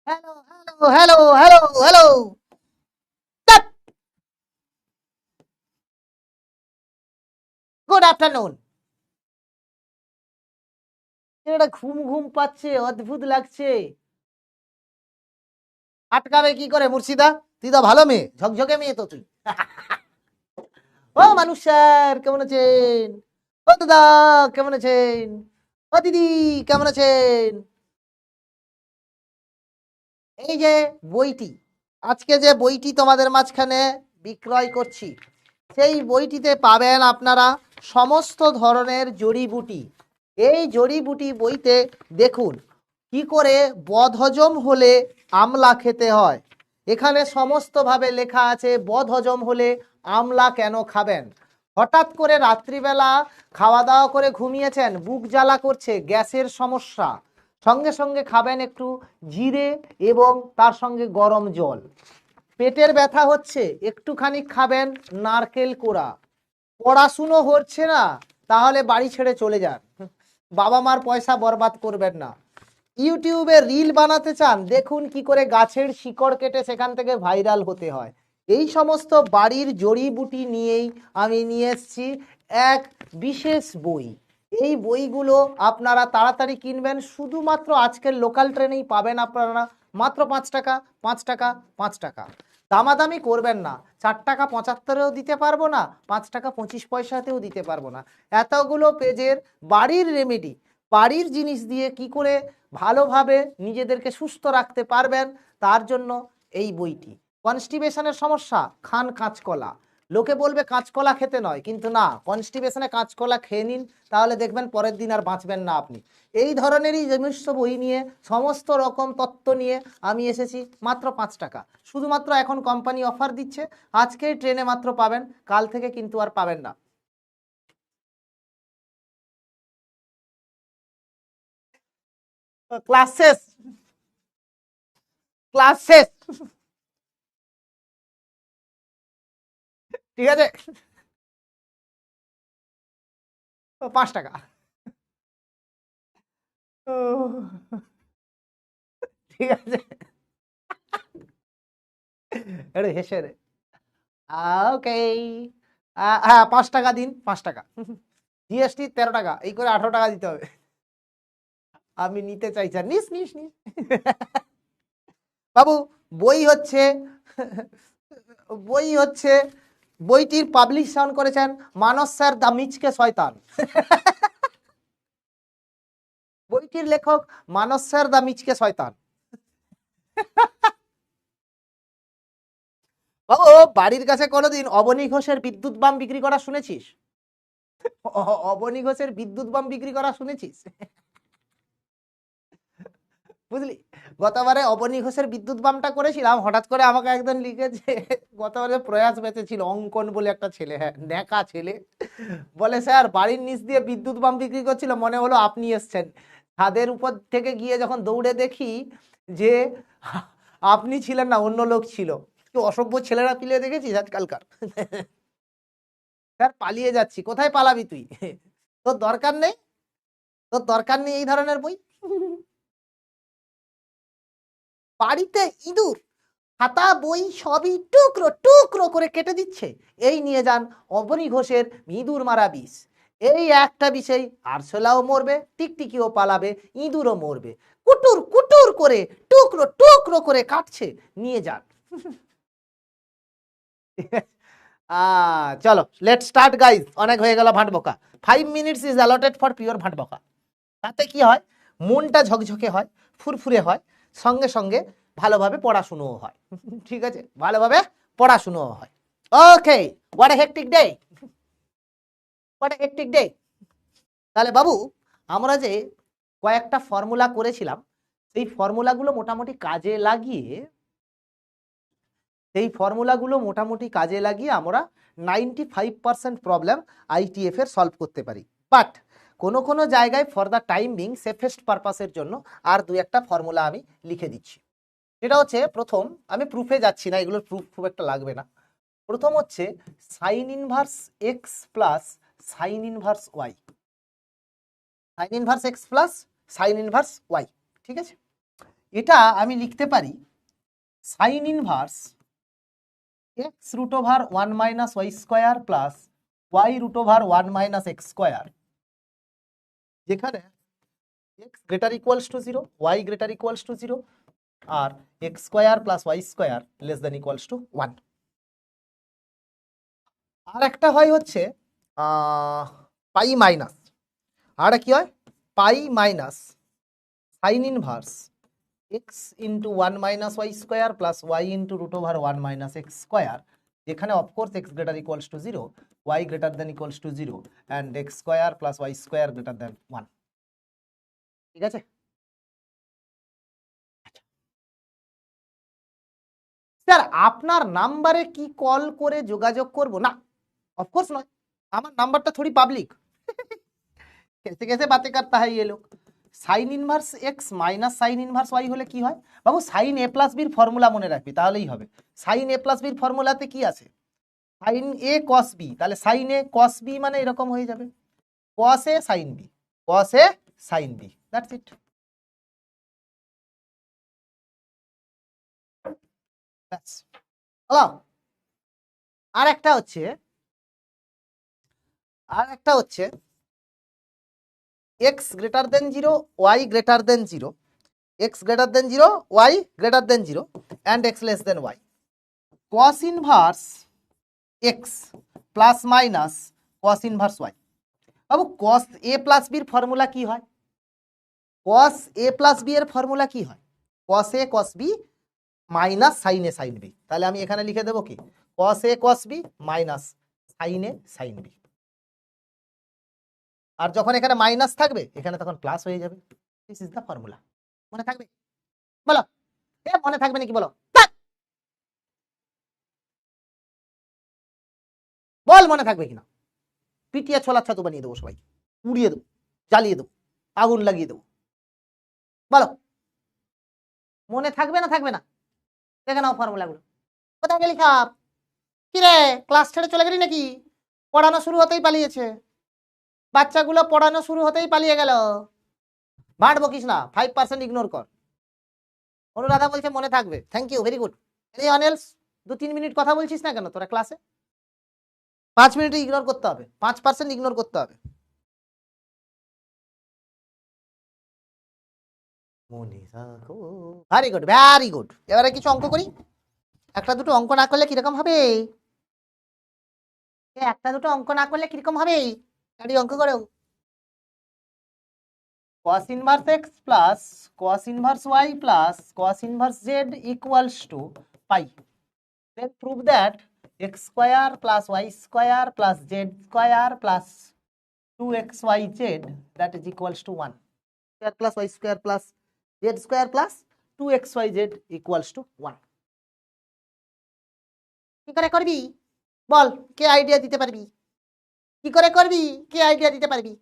Hello hello hello hello hello. Good afternoon. এটা ঘুম ঘুম পাচ্ছে, অদ্ভুত লাগছে। আটকাবে কি করে মুর্শিদা? তুই তো ভালো মেয়ে, ঝকঝকে মেয়ে তো তুই। ও মানুষ স্যার কেমন আছেন? ও দাদা কেমন আছেন? ও দিদি কেমন আছেন? এই যে বইটি, আজকে যে বইটি তোমাদের মাঝখানে বিক্রয় করছি, সেই বইটিতে পাবেন আপনারা সমস্ত ধরনের জড়িবুটি। এই জড়িবুটি বইতে দেখুন কি করে বদহজম হলে আমলা খেতে হয়। এখানে সমস্তভাবে লেখা আছে বদহজম হলে আমলা কেন খাবেন। হঠাৎ করে রাত্রিবেলা খাওয়া দাওয়া করে ঘুমিয়েছেন, বুক জ্বালা করছে, গ্যাসের সমস্যা, সঙ্গে সঙ্গে খাবেন একটু জিরে এবং তার সঙ্গে গরম জল। পেটের ব্যথা হচ্ছে, একটুখানি খাবেন নারকেল কোড়া। পড়াশুনো হচ্ছে না, তাহলে বাড়ি ছেড়ে চলে যান, বাবা মার পয়সা বরবাদ করবেন না। ইউটিউবে রিল বানাতে চান, দেখুন কি করে গাছের শিকড় কেটে সেখান থেকে ভাইরাল হতে হয়। এই সমস্ত বাড়ির জড়িবুটি নিয়েই আমি নিয়ে এসেছি এক বিশেষ বই। এই বইগুলো আপনারা তাড়াতাড়ি কিনবেন, শুধুমাত্র আজকের লোকাল ট্রেনেই পাবেন আপনারা, মাত্র 5 টাকা, 5 টাকা, 5 টাকা। দামাদামি করবেন না, 4 টাকা 75-এও দিতে পারবো না, 5 টাকা 25 পয়সাতেও দিতে পারবো না। এতগুলো পেজের বাড়ির রেমেডি, বাড়ির জিনিস দিয়ে কি করে ভালোভাবে নিজেদেরকে সুস্থ রাখতে পারবেন, তার জন্য এই বইটি। কনস্টিপেশনের সমস্যা, খান কাঁচকলা। লোকে বলবে কাঁচকলা খেতে নয়, কিন্তু না, কনস্টিপেশনে কাঁচকলা খেয়ে নিন, তাহলে দেখবেন পরের দিন আর বাঁচবেন না আপনি। এই ধরনেরই সমস্ত বই নিয়ে, সমস্ত রকম তত্ত্ব নিয়ে আমি এসেছি মাত্র 5 টাকা। শুধুমাত্র এখন কোম্পানি অফার দিচ্ছে, আজকেই ট্রেনে মাত্র পাবেন, কাল থেকে কিন্তু আর পাবেন না। ক্লাস শেষ, ক্লাস শেষ। ঠিক আছে, 5 টাকা। ঠিক আছে, এটা হেসে রে। ওকে, হ্যাঁ 5 টাকা দিন, 5 টাকা। জিএসটি 13 টাকা, এই করে 18 টাকা দিতে হবে। আমি নিতে চাইছি, নিস নিস নিস। বাবু, বই হচ্ছে, বই হচ্ছে, বইটির পাবলিশন করেছেন মানস স্যার দা মিচকে শয়তান। বইটির লেখক মানস স্যার দা মিচকে শয়তান। বাবু, বাড়ির কাছে কোনোদিন অবনী ঘোষের বিদ্যুৎ বাম বিক্রি করা শুনেছিস? অবনী ঘোষের বিদ্যুৎ বাম বিক্রি করা শুনেছিস? বুঝলি, গতবারে অবনী ঘোষের বিদ্যুৎ বামটা করেছিলাম, হঠাৎ করে আমাকে একজন লিখেছে, গতবারে প্রয়াস বেঁচেছিল অঙ্কন বলে একটা ছেলে, হ্যাঁ ন্যাকা ছেলে, বলে স্যার বাড়ির নিচ দিয়ে বিদ্যুৎ বাম বিক্রি করছিল, মনে হলো আপনি এসছেন। ছাদের উপর থেকে গিয়ে যখন দৌড়ে দেখি যে আপনি ছিলেন না, অন্য লোক ছিল। কি অসভ্য ছেলেরা পিলে দেখেছিস আজকালকার। স্যার পালিয়ে যাচ্ছি, কোথায় পালাবি তুই? তোর দরকার নেই, তোর দরকার নেই এই ধরনের বই। বাড়িতে ইঁদুর, খাতা বই সবই টুকরো টুকরো করে কেটে দিচ্ছে, এই নিয়ে যান অবনী ঘোষের ইঁদুর মারা বিষ। এই একটা বিষয়, আরশোলাও মরবে, টিকটিকিও পালাবে, ইঁদুরও মরবে। কুটুর কুটুর করে টুকরো টুকরো করে কাটছে, নিয়ে যান। চলো লেট স্টার্ট গাইজ, অনেক হয়ে গেল ভাট বকা। 5 minutes is allotted for pure ভাট বকা। তাতে কি হয়, মনটা ঝকঝকে হয়, ফুরফুরে হয়, সঙ্গে সঙ্গে ভালোভাবে পড়াশুনোও হয়। ঠিক আছে, ভালোভাবে পড়াশুনোও হয়। Okay, what a hectic day, what a hectic day. তাহলে বাবু, আমরা যে কয়েকটা ফর্মুলা করেছিলাম, সেই ফর্মুলাগুলো মোটামুটি কাজে লাগিয়ে, সেই ফর্মুলাগুলো মোটামুটি কাজে লাগিয়ে আমরা 95% প্রবলেম আইটিএফ এর সলভ করতে পারি। বাট কোনো কোনো জায়গায় for the time being safest পারপাসের জন্য আর 2-1টা ফর্মুলা আমি লিখে দিচ্ছি। সেটা হচ্ছে, প্রথম, আমি প্রুফে যাচ্ছি না, এগুলোর প্রুফ খুব একটা লাগবে না। প্রথম হচ্ছে sine inverse x plus sine inverse y, sine inverse x plus sine inverse y. ঠিক আছে, এটা আমি লিখতে পারি sine inverse x root over 1 minus Y square plus y root over 1 minus x square, যেখানে x greater equals to 0, y greater equals to 0 আর x square plus Y square less than equals to 1। আর একটা হয় হচ্ছে pi minus, আর কি হয় pi minus sine inverse x into 1 minus Y square plus y into root over 1 minus x square, যেখানে of course x greater equals to 0, y greater than equals to 0 and x square plus Y square greater than 1। ঠিক আছে, sir আপনার নাম্বারে কি call করে যোগাযোগ করব? না, অফকোর্স নয়, আমার নাম্বারটা থোড়ি পাবলিক। कैसे कैसे बातें करता है ये लोग। Sine inverse X minus sine inverse Y হলে কি হয় বাবু? সাইন এ প্লাস বির ফর্মুলা মনে রাখবি, তাহলেই হবে। সাইন এ প্লাস বির ফর্মুলাতে কি আছে? সাইন এ কস বি, তাহলে সাইন এ কস বি মানে এরকম হয়ে যাবে cos A sine B, cos A sine B, that's it. ব্যাস হলো। আর একটা হচ্ছে x greater than 0, y greater than 0, x greater than 0, y greater than 0 and x less than y, cos inverse x plus minus cos inverse y। বাবু cos a plus b এর formula কি হয়? cos a plus b এর formula কি হয়? cos a cos b minus sin a sin b। তাহলে আমি এখানে লিখে দেবো কি cos a cos b minus sin a sin b, আর যখন এখানে মাইনাস থাকবে এখানে তখন প্লাস হয়ে যাবে। This is the formula. মনে থাকবে? বলো এ মনে থাকবে নাকি বলো? বল মনে থাকবে কিনা? পিটিয়ে ছোলা ছাতু বানিয়ে দেবো, সবাই উড়িয়ে দেবো, জ্বালিয়ে দেবো, আগুন লাগিয়ে দেবো। বলো মনে থাকবে না থাকবে না? দেখে নাও ফর্মুলাগুলো। কোথায় গেলি খাপ? কিরে ক্লাস ছেড়ে চলে গেলি নাকি? পড়ানো শুরু হতেই পালিয়েছে বাচ্চাগুলো, পড়ানো শুরু হতেই পালিয়ে গেল। ভাট বকিস না, 5% ইগনোর কর। অনুরাধা বলছে মনে থাকবে, thank you, very good. Any অনেলস 2-3 মিনিট কথা বলছিস না কেন তোরা ক্লাসে? 5 মিনিট ইগনোর করতে হবে, 5% ইগনোর করতে হবে। Very good very good. এবারে কিছু অঙ্ক করি। একটা দুটো অঙ্ক না করলে কিরকম হবে? একটা দুটো অঙ্ক না করলে কিরকম হবে? অঙ্ক করো। cos inverse x plus cos inverse y plus cos inverse z equals to pi. Then prove that x square plus y square plus z square plus 2xyz that is equals to 1. Square plus y square plus z square plus 2xyz equals to 1. কি করে করবি বল? কে idea দিতে পারবি? কি করে করবি? কে idea দিতে পারবি?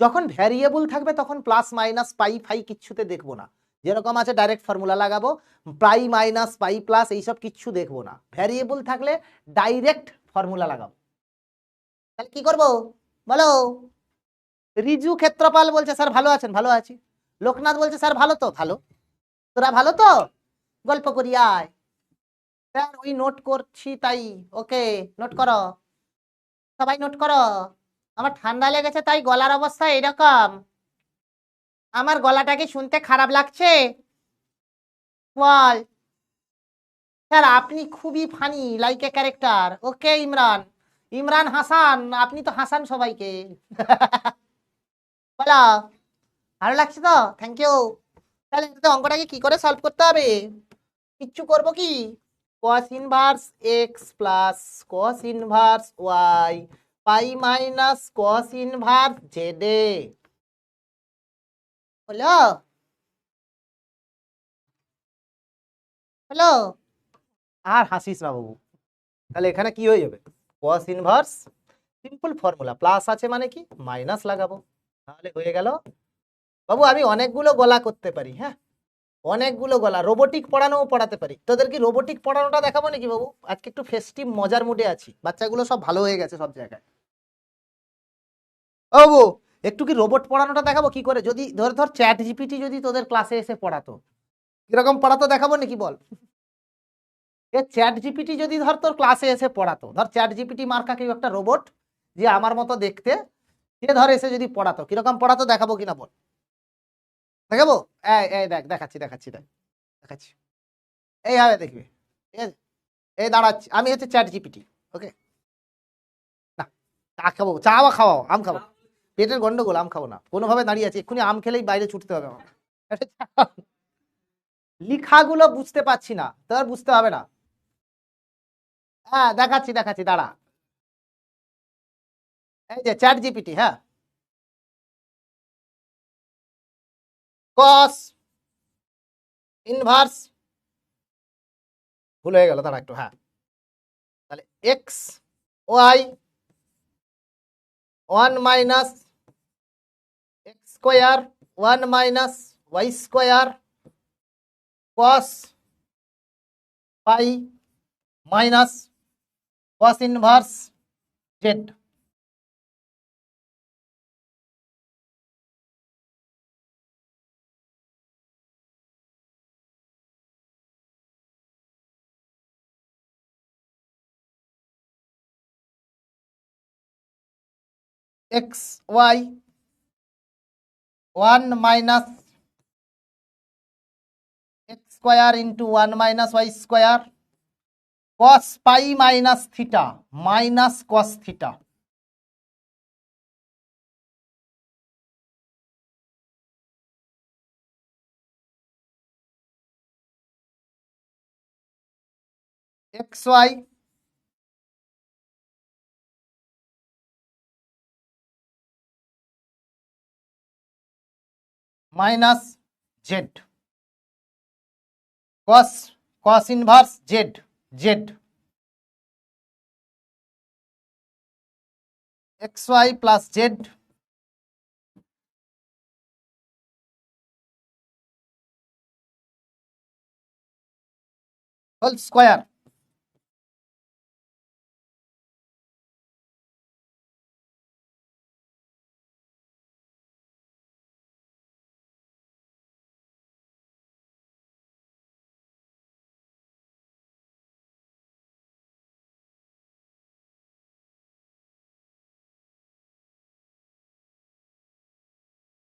যখন ভ্যারিয়েবল থাকবে তখন প্লাস মাইনাস পাই ফাই কিচ্ছুতে দেখবো না, যেরকম আছে ডাইরেক্ট ফর্মুলা লাগাবো, পাই মাইনাস পাই প্লাস এইসব কিচ্ছু দেখবো না। ভ্যারিয়েবল থাকলে ডাইরেক্ট ফর্মুলা লাগাবো। তাহলে কি করব বলো? রিজু ক্ষেত্রপাল বলছে স্যার ভালো আছেন, ভালো আছি। লোকনাথ বলছে স্যার ভালো তো, ভালো। তোরা ভালো তো? গল্প করি আয়। স্যার ওই নোট করছি তাই। ওকে নোট করো, সবাই নোট করো। আমার ঠান্ডা লেগেছে তাই গলার অবস্থা এরকম। আমার গলাটা কি শুনতে খারাপ লাগছে? বল। স্যার আপনি খুবই funny, like a character. Okay Imran, Imran Hasan, আপনি তো হাসান সবাইকে। বলো ভালো লাগছে তো? Thank you. তাহলে অঙ্কটাকে কি করে সলভ করতে হবে? কিচ্ছু করবো কি, cos inverse x plus cos inverse y পাই মাইনাস cos ইনভার্স z হলো হলো। আর হাসিস না বাবু। তাহলে এখানে কি হয়ে যাবে? cos inverse, simple formula, plus আছে মানে কি মাইনাস লাগাবো, তাহলে হয়ে গেল। বাবু আমি অনেকগুলো গলা করতে পারি, হ্যাঁ অনেকগুলো গলা। রোবোটিক পড়াতে পারি। তোদের কি রোবোটিক পড়ানোটা দেখাবো নাকি বাবু? আজকে একটু ফেস্টিভ মজার মুডে আছি, বাচ্চাগুলো সব ভালো হয়ে গেছে সব জায়গায়। বাবু একটু কি রোবট পড়ানোটা দেখাবো কি করে? যদি ধর চ্যাট জিপিটি যদি তোদের ক্লাসে এসে পড়াতো, কিরকম পড়াতো দেখাবো নাকি বল? এ চ্যাট জিপিটি যদি ধর তোর ক্লাসে এসে পড়াতো, ধর চ্যাট জিপিটি মার্কা কেউ একটা রোবট যে আমার মতো দেখতে, সে ধর এসে যদি পড়াতো, কিরকম পড়াতো দেখাবো কিনা বল? দেখাবো? এই এই দেখ, দেখাচ্ছি দেখাচ্ছি দেখ, দেখাচ্ছি, এইভাবে দেখবি, ঠিক আছে? এই দাঁড়াচ্ছি, আমি হচ্ছে চ্যাট জিপিটি, ওকে? না, চা খাবো, চা বা খাওয়াও, আম খাবো, পেটের গন্ডগোল, আম খাবো না কোনোভাবে, দাঁড়িয়ে আছি, এক্ষুনি আম খেলেই বাইরে ছুটতে হবে আমার। লিখাগুলো বুঝতে পারছি না, তোর বুঝতে হবে না। হ্যাঁ দেখাচ্ছি দেখাচ্ছি, দাঁড়া। এই যে চ্যাট জিপিটি, হ্যাঁ, কস ইনভার্স, ভুল হয়ে গেল, দাঁড়া একটু, হ্যাঁ, তাহলে x y 1 - x square 1 - y square cos pi minus cos inverse z. X y 1 - x square into 1 - y square cos pi minus theta minus cos theta. X y minus z cos cos inverse z z x y plus z whole square.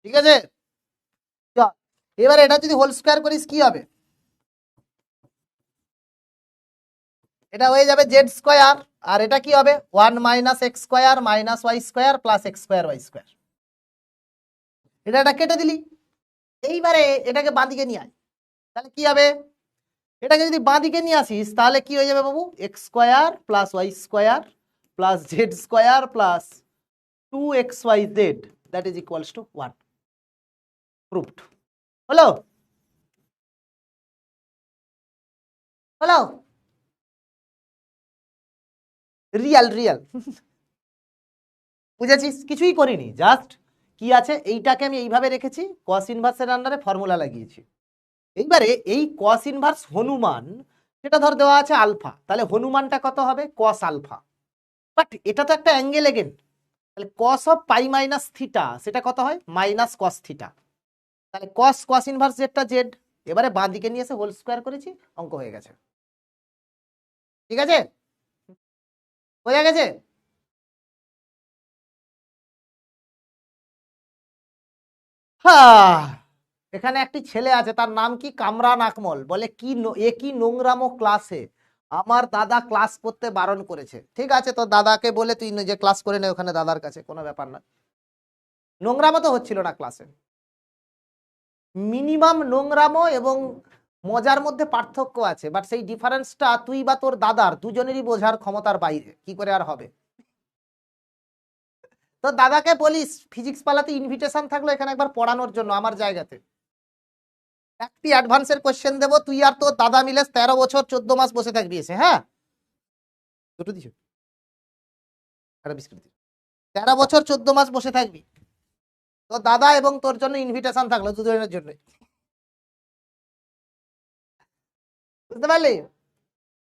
ঠিক আছে, চল এবার এটা যদি whole square করিস কি হবে? এটা হয়ে যাবে জেড স্কোয়ার, আর এটা কি হবে 1 - x square minus Y square plus x square Y square. এটা কেটে দিলি, এইবারে এটাকে বাঁদিকে নিয়ে আয়, তাহলে কি হবে? এটাকে যদি বাঁদিকে নিয়ে আসিস তাহলে কি হয়ে যাবে বাবু? X square plus Y square plus Z square plus 2xyz that is equals to 1। Proved. হলো? হলো? Real real. বুঝেছিস? কিছুই করিনি, জাস্ট কি আছে এইটাকে আমি এইভাবে রেখেছি, কস ইনভার্সের আন্ডারে ফর্মুলা লাগিয়েছি। এইবারে এই কস ইনভার্স হনুমান, সেটা ধর দেওয়া আছে আলফা, তাহলে হনুমানটা কত হবে? Cos alpha. বাট এটা তো একটা অ্যাঙ্গেল এগেন, তাহলে cos of pi minus theta সেটা কত হয়? Minus cos theta. তাহলে কস কস ইনভার্স জেডটা জেড, এবারে বাঁ দিকে নিয়ে এসে হোল স্কোয়ার করেছি, অঙ্ক হয়ে গেছে। ঠিক আছে, বোঝা গেছে? হ্যাঁ, এখানে একটি ছেলে আছে, তার নাম কি? কামরান আকমল। বলে কি এ কি নোংরামো ক্লাসে, আমার দাদা ক্লাস করতে বারণ করেছে। ঠিক আছে, তো দাদাকে বলে তুই নিজে ক্লাস করে নে ওখানে দাদার কাছে, কোনো ব্যাপার না। নোংরামো তো হচ্ছিল না ক্লাসে। মিনিমাম নোংরামো এবং মজার মধ্যে পার্থক্য আছে, বাট সেই ডিফারেন্সটা তুই বা তোর দাদার দুজনেরই বোঝার ক্ষমতার বাইরে, কি করে আর হবে? তো দাদাকে বলিস ফিজিক্স পালাতে ইনভিটেশন থাকলো এখানে একবার পড়ানোর জন্য আমার জায়গাতে। একটি অ্যাডভান্সের কোশ্চেন দেবো, তুই আর তোর দাদা মিলে 13 বছর 14 মাস বসে থাকবি এসে, হ্যাঁ? দুটো দিছো, একটা বিস্কুট দিছো, 13 বছর 14 মাস বসে থাকবি, তোর দাদা এবং তোর জন্য ইনভিটেশন থাকলো দুজনের জন্য। বুঝতে পারলি?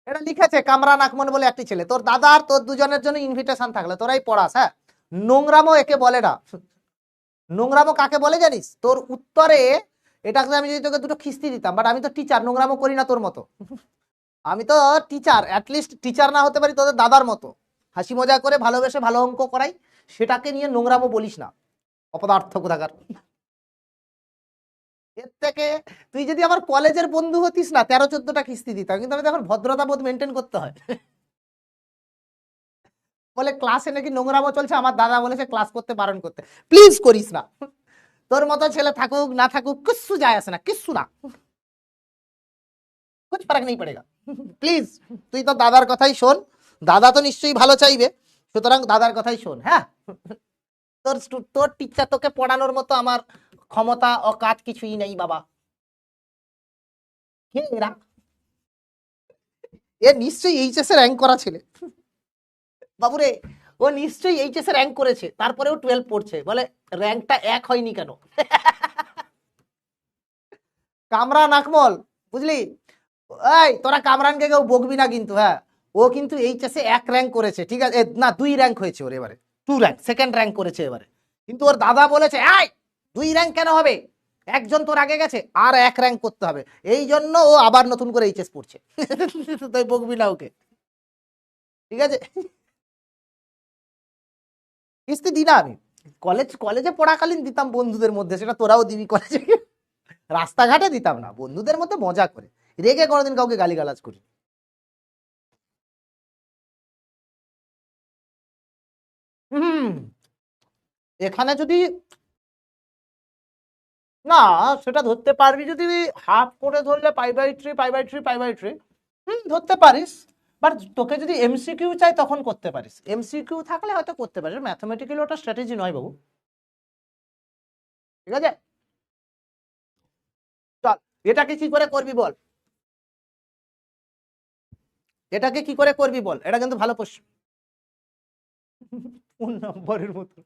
এটা লিখেছে কামরান আকমল বলে একটি ছেলে, তোর দাদা আর তোর দুজনের জন্য ইনভিটেশন থাকলো, তোরাই পড়াস, হ্যাঁ? নোংরামো একে বলে না। নোংরামো কাকে বলে জানিস? তোর উত্তরে এটাকে আমি যদি তোকে দুটো খিস্তি দিতাম, বাট আমি তো টিচার, নোংরামো করি না তোর মতো। আমি তো টিচার, অ্যাটলিস্ট টিচার না হতে পারি তোদের দাদার মতো, হাসি মজা করে ভালোবেসে ভালো অঙ্ক করাই, সেটাকে নিয়ে নোংরামো বলিস না, অপদার্থ কোথাকার। এর থেকে তুই যদি আমার কলেজের বন্ধু হতিস না, 13-14টা কিস্তি দিতাম, কিন্তু আমি তো এখন ভদ্রতা বোধ মেনটেন করতে হয়। বলে ক্লাসে নাকি নোংরামো চলছে, আমার দাদা বলেছে ক্লাস করতে বারণ করতে। প্লিজ করিস না, তোর মতো ছেলে থাকুক না থাকুক কিচ্ছু যায় আসে না, কিচ্ছু না, কুছ ফারাক নেই পড়েগা। প্লিজ তুই তো দাদার কথাই শোন, দাদা তো নিশ্চয়ই ভালো চাইবে, সুতরাং দাদার কথাই শোন। হ্যাঁ, তোর তোর টিচার তোকে পড়ানোর মতো আমার ক্ষমতা ও কাজ কিছুই নেই বাবা। কে এরা? এ নিশ্চয়ই এইচএস এ র্যাঙ্ক করা ছেলে বাবুরে, ও নিশ্চয়ই এইচএস এ র্যাঙ্ক করেছে, তারপরেও 12 পড়ছে, বলে র্যাঙ্কটা 1 হয়নি কেন। কামরান আকমল, বুঝলি? এই তোরা কামরানকে কেউ বকবি না কিন্তু, হ্যাঁ, ও কিন্তু এইচএস এ 1 র্যাঙ্ক করেছে, ঠিক আছে, না 2 র্যাঙ্ক হয়েছে ওর এবারে, 2 র্যাঙ্ক, সেকেন্ড র্যাঙ্ক করেছে এবারে, কিন্তু ওর দাদা বলেছে এই 2 র্যাঙ্ক কেন হবে, একজন তোর আগে গেছে, আর 1 র্যাঙ্ক করতে হবে, এই জন্য ও আবার নতুন করে এইচএস পড়ছে। তুই বকবি না ওকে, ঠিক আছে? কিস্তি দি না আমি, কলেজে পড়াকালীন দিতাম বন্ধুদের মধ্যে, সেটা তোরাও দিবি কলেজে, রাস্তাঘাটে দিতাম না, বন্ধুদের মধ্যে মজা করে, রেগে কোনোদিন কাউকে গালিগালাজ করি। হুম, এখানে যদি না, সেটা ধরতে পারবি যদি হাফ করে ধরলে, π/3 π/3 π/3, ধরতে পারিস, বাট তোকে যদি এমসিকিউ চাই তখন করতে পারিস, এমসিকিউ থাকলে হয়তো করতে পারিস, ম্যাথমেটিক্যালি ওটা স্ট্র্যাটেজি নয় বাবু, ঠিক আছে? চল, এটাকে কি করে করবি বল, এটাকে কি করে করবি বল, এটা কিন্তু ভালো প্রশ্ন। 4 নম্বরের মতো।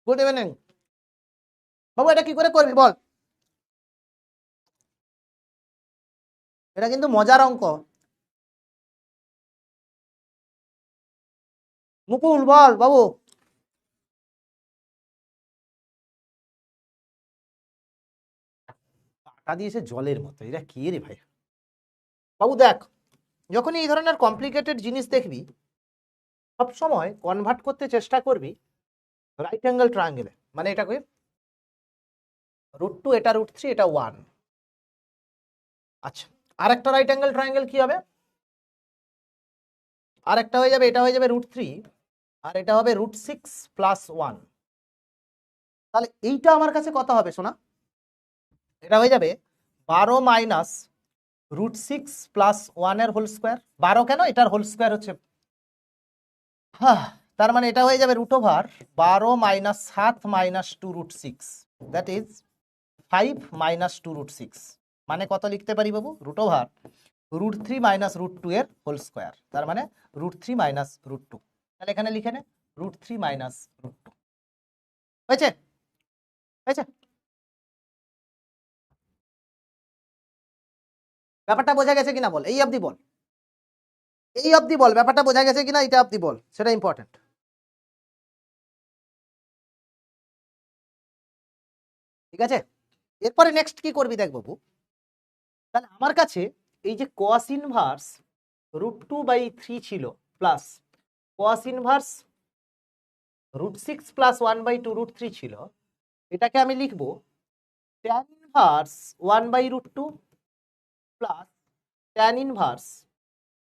গুড ইভিনিং বাবু, এটা কি করে করবি বল, এটা কিন্তু মজার অঙ্ক। মুকুল বল বাবু। টাকা দিয়েছে জলের মতো, এরা কে রে ভাই? বাবু দেখ, যখনই এই ধরনের কমপ্লিকেটেড জিনিস দেখবি, সব সময় কনভার্ট করতে চেষ্টা করবি রাইট অ্যাঙ্গেল ট্রায়াঙ্গেলে, মানে এটা কই √2, এটা √3, এটা 1। আচ্ছা, আর একটা রাইট অ্যাঙ্গেল ট্রায়াঙ্গেল কি হবে, আর একটা হয়ে যাবে, এটা হয়ে যাবে √3, আর এটা হবে √6 + 1। তাহলে এইটা আমার কাছে কত হবে শোনা, এটা হয়ে যাবে 12 মাইনাস √6 + 1 এর হোল স্কোয়ার, 12 কেন, এটার হোল স্কোয়ার হচ্ছে, হ্যাঁ, তার মানে এটা হয়ে যাবে √12 - 7 - 2√6, দ্যাট ইজ 5 - 2√6, মানে কত লিখতে পারি বাবু, √3 - √2 এর হোল স্কোয়ার, তার মানে √3 - √2, তাহলে এখানে লিখে নে √3 - √2, হয়েছে? হয়েছে? ব্যাপারটা বোঝা গেছে কিনা বল, এই অবধি বল, এই অবধি বল, ব্যাপারটা বোঝা গেছে কিনা এটা অবধি বল, সেটা ইম্পর্টেন্ট, ঠিক আছে? এরপরে নেক্সট কি করবি দেখ বাবু, তাহলে আমার কাছে এই যে cos ইনভার্স √2/3 ছিল, প্লাস cos ইনভার্স √6 + 1/2√3 ছিল, এটাকে আমি লিখব tan inverse 1/√2 plus tan inverse,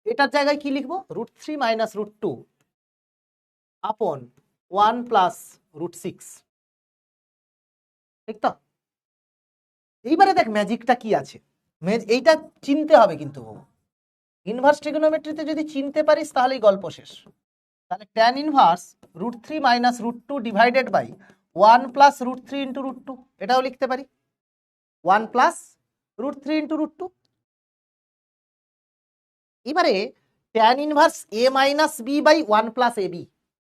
এটার জায়গায় কি লিখবো, √3 - √2 আপন 1 + √6, ঠিক তো? এইবারে দেখ ম্যাজিকটা কি আছে, এইটা চিনতে হবে কিন্তু বাবু, ইনভার্স ট্রিগোনোমেট্রিতে যদি চিনতে পারিস তাহলেই গল্প শেষ। তাহলে tan ইনভার্স √3 - √2 ডিভাইডেড বাই 1 + √3 × √2, এটাও লিখতে পারি 1 + √3 × √2। এবারে tan inverse a - b by 1 + ab,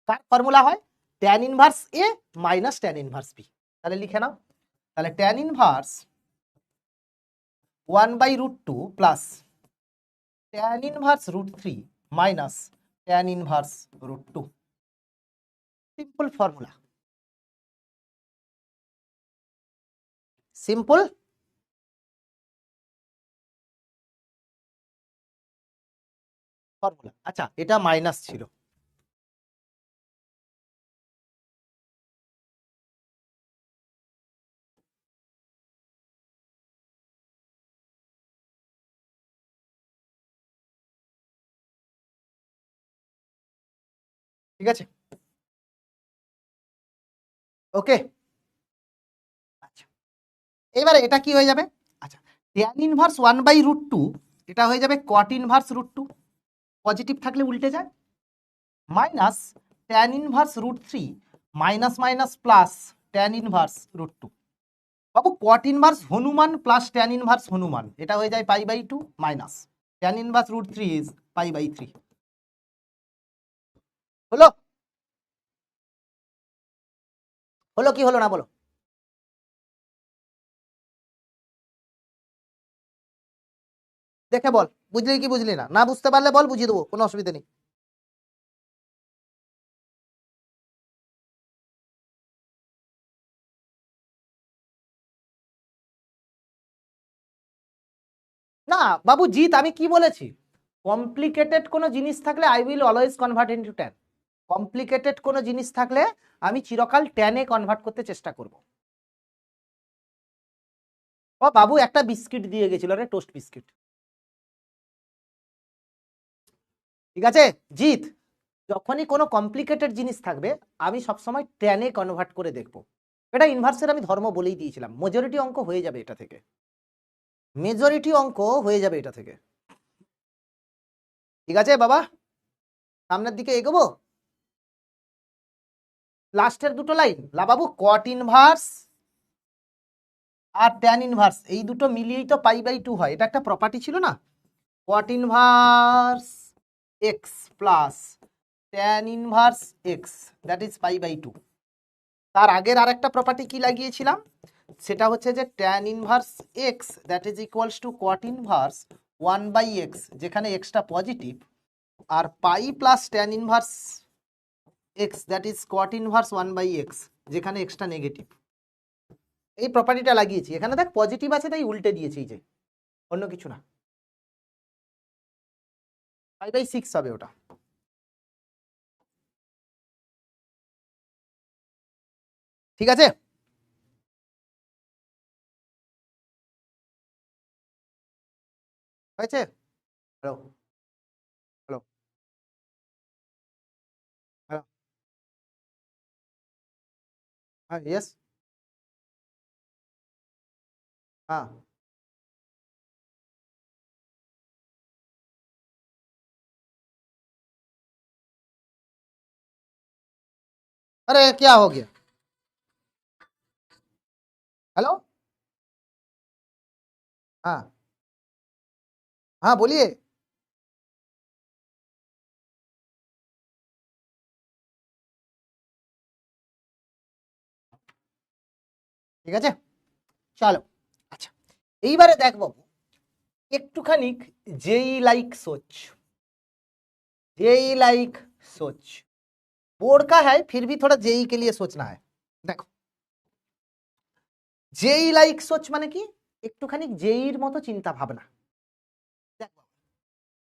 কার ফর্মুলা হয়, tan inverse a minus tan inverse b, তাহলে লিখে নাও, তাহলে tan inverse 1/√2 plus tan inverse √3 minus tan inverse √2। Simple formula, simple formula. আচ্ছা, এটা মাইনাস ছিল, ঠিক আছে, ওকে। আচ্ছা, এবারে এটা কি হয়ে যাবে? আচ্ছা, ট্যান ইনভার্স 1/√2 এটা হয়ে যাবে কট ইনভার্স √2, পজিটিভ থাকলে উল্টে যায়, minus tan inverse √3 minus minus plus tan inverse √2। বাবু কট inverse Hanuman plus tan inverse Hanuman এটা হয়ে যায় π/2 মাইনাস ট্যান ইনভার্স √3 ইজ π/3। হলো? হলো কি হলো না বলো? দেখে বল, বুঝলি কি বুঝলি না? না বুঝতে পারলে বল, বুঝিয়ে দেবো, কোনো অসুবিধা নেই। না বাবু জিৎ, আমি কি বলেছি? কমপ্লিকেটেড কোনো জিনিস থাকলে I will always convert into tan. Complicated কোনো জিনিস থাকলে আমি চিরকাল ট্যানে কনভার্ট করতে চেষ্টা করব। ও বাবু একটা বিস্কিট দিয়ে গেছিল রে, টোস্ট বিস্কিট। ঠিক আছে জিৎ, যখনই কোনো কমপ্লিকেটেড জিনিস থাকবে আমি সবসময় ট্যানে কনভার্ট করে দেখব। এটা ইনভার্সের আমি ধর্ম বলেই দিয়েছিলাম, মেজরিটি অঙ্ক হয়ে যাবে এটা থেকে, মেজরিটি অঙ্ক হয়ে যাবে এটা থেকে। ঠিক আছে বাবা, সামনের দিকে এগোবো। লাস্টের দুটো লাইন বাবু, কট ইনভার্স আর ট্যান ইনভার্স এই দুটো মিলিয়েই তো π/2 হয়, এটা একটা প্রপার্টি ছিল না? Cot inverse x plus tan inverse x that is π/2। তার আগের আরেকটা প্রপার্টি কি লাগিয়েছিলাম? সেটা হচ্ছে যে tan inverse x that is equals to cot inverse 1/x, যেখানে এক্সটা পজিটিভ, আর pi plus tan inverse x that is cot inverse 1/x, যেখানে এক্সটা নেগেটিভ। এই প্রপার্টিটা লাগিয়েছি, এখানে দেখ পজিটিভ আছে তাই উল্টে দিয়েছি, এই যে, অন্য কিছু না। π/6 হবে ওটা। ঠিক আছে, হয়েছে? হ্যালো, হ্যালো, হ্যালো, হ্যাঁ, ইয়েস, हाँ। अरे क्या हो गया? हेलो, हाँ, हाँ बोलिए। ঠিক আছে, চলো। আচ্ছা, এইবারে দেখ বাবু, একটুখানি যেই लाइक सोच, जेई लाइक सोच, बोर्ड का है फिर भी थोड़ा जेई के लिए सोचना है। देखो, जेई लाइक सोच মানে কি? একটুখানি জেইর মতো চিন্তা ভাবনা। দেখো,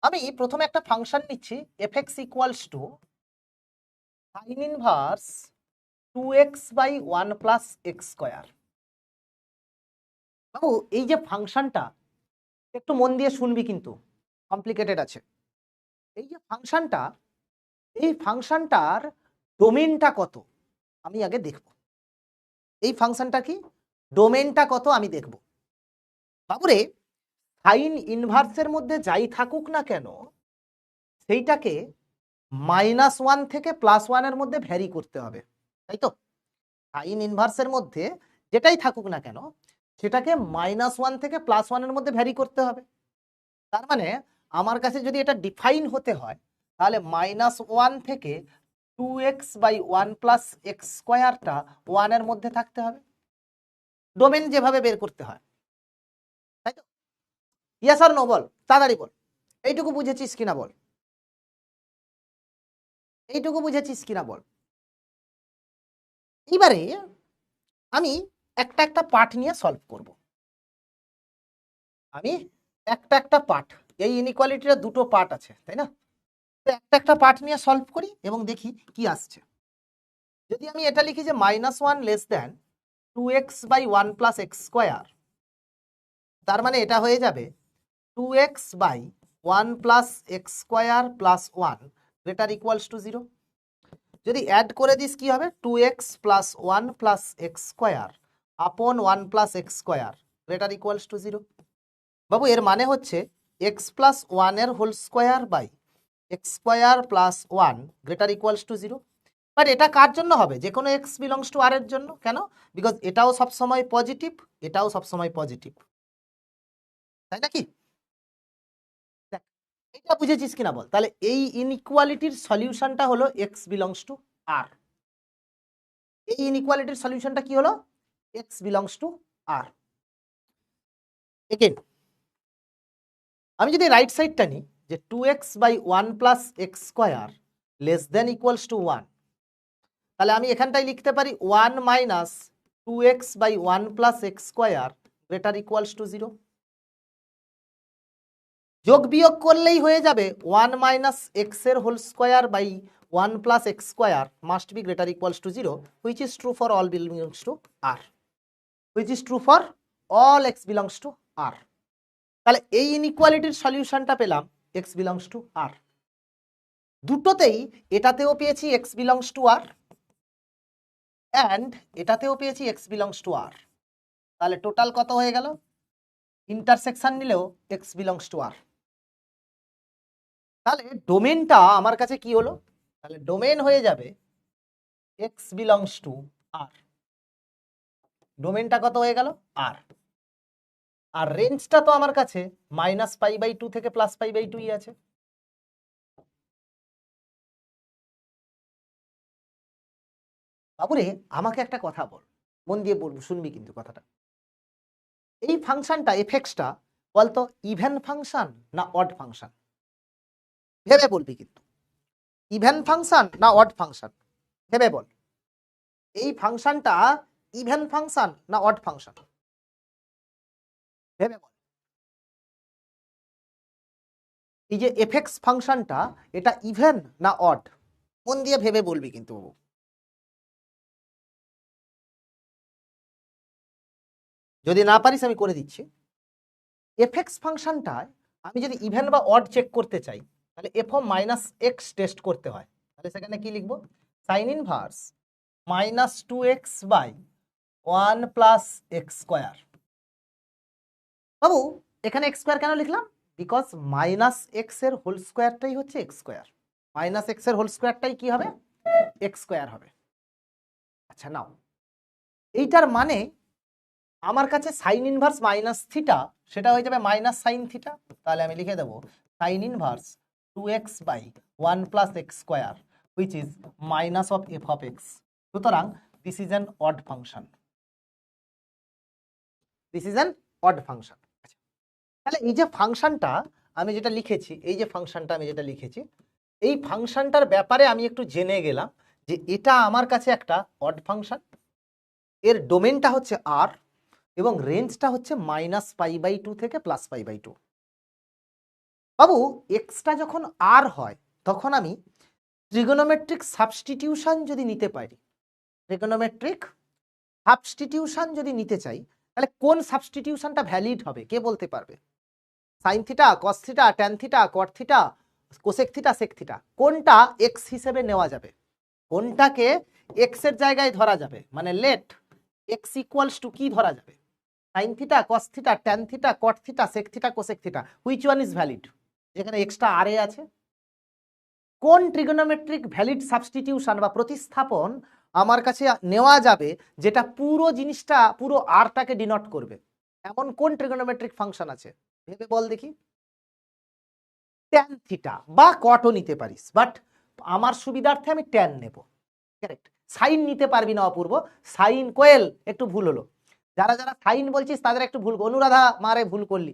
আমি প্রথমে একটা ফাংশন নিচ্ছি fx equals two sin inverse 2x/1 plus x square. বাবু এই যে ফাংশনটা, একটু মন দিয়ে শুনবি কিন্তু কমপ্লিকেটেড আছে। এই যে ফাংশনটা, এই ফাংশনটার ডোমেনটা কত আমি আগে দেখব। এই ফাংশনটা কি ডোমেনটা কত আমি দেখব। বাবুরে সাইন ইনভার্সের মধ্যে যাই থাকুক না কেন, সেইটাকে -1 থেকে +1 এর মধ্যে ভ্যারি করতে হবে, তাই তো? সাইন ইনভার্সের মধ্যে যেটাই থাকুক না কেন সেটাকে -1 থেকে +1 এর মধ্যে ভ্যারি করতে হবে। তার মানে আমার কাছে যদি এটা ডিফাইন হতে হয় তাহলে -1 থেকে 2x/1 প্লাস এক্স স্কোয়ারটা 1 এর মধ্যে থাকতে হবে, ডোমেন যেভাবে বের করতে হয়, তাই তো? ইয়েস আর নো বল, তাড়াতাড়ি বল, এইটুকু বুঝেছিস কিনা বল। এইটুকু বুঝেছিস কিনা বল। এবারে আমি একটা একটা পার্ট নিয়ে সলভ করব। আমি একটা একটা পার্ট, এই ইনইকুয়ালিটির দুটো পার্ট আছে তাই না, তো একটা একটা পার্ট নিয়ে সলভ করি এবং দেখি কি আসছে। যদি আমি এটা লিখি যে -1 less than 2x by 1 plus x square, তার মানে এটা হয়ে যাবে 2x by 1 plus x square plus 1 greater equals to 0। যদি অ্যাড করে দিস কি হবে, 2x plus 1 plus x square upon 1 plus x square greater equals to 0। বাবু এর মানে হচ্ছে এক্স প্লাস 1 এর whole square by X square plus 1 greater equals to 0। But এটা কার জন্য হবে, যে কোনো এক্স বিলংস টু আর এর জন্য। কেন? বিকজ এটাও সবসময় পজিটিভ, এটাও সবসময় পজিটিভ, তাই নাকি? দেখ, এটা বুঝেছিস কিনা বল। তাহলে এই ইনইকুয়ালিটির সলিউশনটা হলো এক্স বিলংস টু আর। এই ইনইকুয়ালিটির সলিউশনটা কি হলো, X belongs to R. Again আমি যদি রাইট সাইডটা নিই যে 2x by 1 plus x square less than equals to 1, তাহলে আমি এখানটাই লিখতে পারি 1 minus 2x by 1 plus x square greater equals to 0। যোগ বিয়োগ করলেই হয়ে যাবে 1 মাইনাস এক্স এর whole square by 1 plus x square must be greater equals to 0, which is true for all belongs to R, which is true for all x belongs to R. তাহলে এই ইনইকুয়ালিটির সলিউশনটা পেলাম এক্স বিলংস টু আর। দুটোতেই, এটাতেও পেয়েছি X belongs to R and এটাতেও পেয়েছি X belongs to R. তাহলে টোটাল কত হয়ে গেল, ইন্টারসেকশন নিলেও এক্স বিলংস টু আর। তাহলে ডোমেনটা আমার কাছে কি হলো, তাহলে ডোমেন হয়ে যাবে এক্স বিলংস টু আর। ডোমেনটা কত হয়ে গেল আর, আর রেঞ্জটা তো আমার কাছে -π/2 থেকে +π/2 আছে। বাবুরে আমাকে একটা কথা বল, মন দিয়ে বলবো, শুনবি কিন্তু কথাটা। এই ফাংশনটা এফএক্সটা বলতো ইভেন ফাংশন না অড ফাংশন, ভেবে বলবি কিন্তু। ইভেন ফাংশন না অড ফাংশন, ভেবে বল। এই ফাংশনটা ইভেন ফাংশন না অড ফাংশন, ভেবে বল। এই যে এফএক্স ফাংশনটা এটা ইভেন না অড, মন দিয়ে ভেবে বলবি কিন্তু বাবু। যদি না পারিস আমি করে দিচ্ছি। এফএক্স ফাংশনটায় আমি যদি ইভেন বা অড চেক করতে চাই, তাহলে F of minus X test করতে হয়। তাহলে সেখানে কি লিখবো, sine inverse -2x by 1 plus x square. বাবু এখানে এক্স স্কোয়ার কেন লিখলাম, বিকজ -x এর হোল স্কোয়ারটাই হচ্ছে এক্স স্কোয়ার, -x এর হোল স্কোয়ারটাই কি হবে, এক্স স্কোয়ার হবে। আচ্ছা নাও, এইটার মানে আমার কাছে সাইন ইনভার্স মাইনাস থিটা সেটা হয়ে যাবে মাইনাস সাইন থিটা। তাহলে আমি লিখে দেবো sine inverse 2x by 1 plus x square which is minus of f of x. সুতরাং this is an odd function, this is an odd function. তাহলে এই যে ফাংশনটা আমি যেটা লিখেছি, এই যে ফাংশনটা আমি যেটা লিখেছি, এই ফাংশনটার ব্যাপারে আমি একটু জেনে গেলাম যে এটা আমার কাছে একটা অড ফাংশন, এর ডোমেনটা হচ্ছে আর এবং রেঞ্জটা হচ্ছে -π/2 থেকে +π/2। বাবু এক্সটা যখন আর হয় তখন আমি ট্রিগোনোমেট্রিক সাবস্টিটিউশন যদি নিতে পারি, ট্রিগোনোমেট্রিক সাবস্টিটিউশন যদি নিতে চাই, তাহলে কোন সাবস্টিটিউশনটা ভ্যালিড হবে কে বলতে পারবে? Sine theta, cos theta, tan theta, cot theta, cosec theta, sec theta, কোনটা এক্স হিসেবে নেওয়া যাবে, কোনটাকে এক্স এর জায়গায় ধরা যাবে, মানে লেট এক্স ইকুয়ালস টু কি ধরা যাবে, sine theta, cos theta, tan theta, cot theta, sec theta, cosec theta, which one is valid? যেখানে এক্সটা আর এ আছে, কোন ট্রিগোনোমেট্রিক ভ্যালিড সাবস্টিটিউশন বা প্রতিস্থাপন আমার কাছে নেওয়া যাবে যেটা পুরো জিনিসটা, পুরো আরটাকে ডিনোট করবে, এমন কোন ট্রিগোনোমেট্রিক ফাংশন আছে ভেবে বল দেখি। ট্যান থিটা বা কটও নিতে পারিস, বাট আমার সুবিধার্থে আমি ট্যান নেব। কারেক্ট। সাইন নিতে পারবি না অপূর্ব, সাইন, কোয়েল একটু ভুল হলো, যারা যারা সাইন বলছিস তাদের একটু ভুল, অনুরাধা মারে ভুল করলি।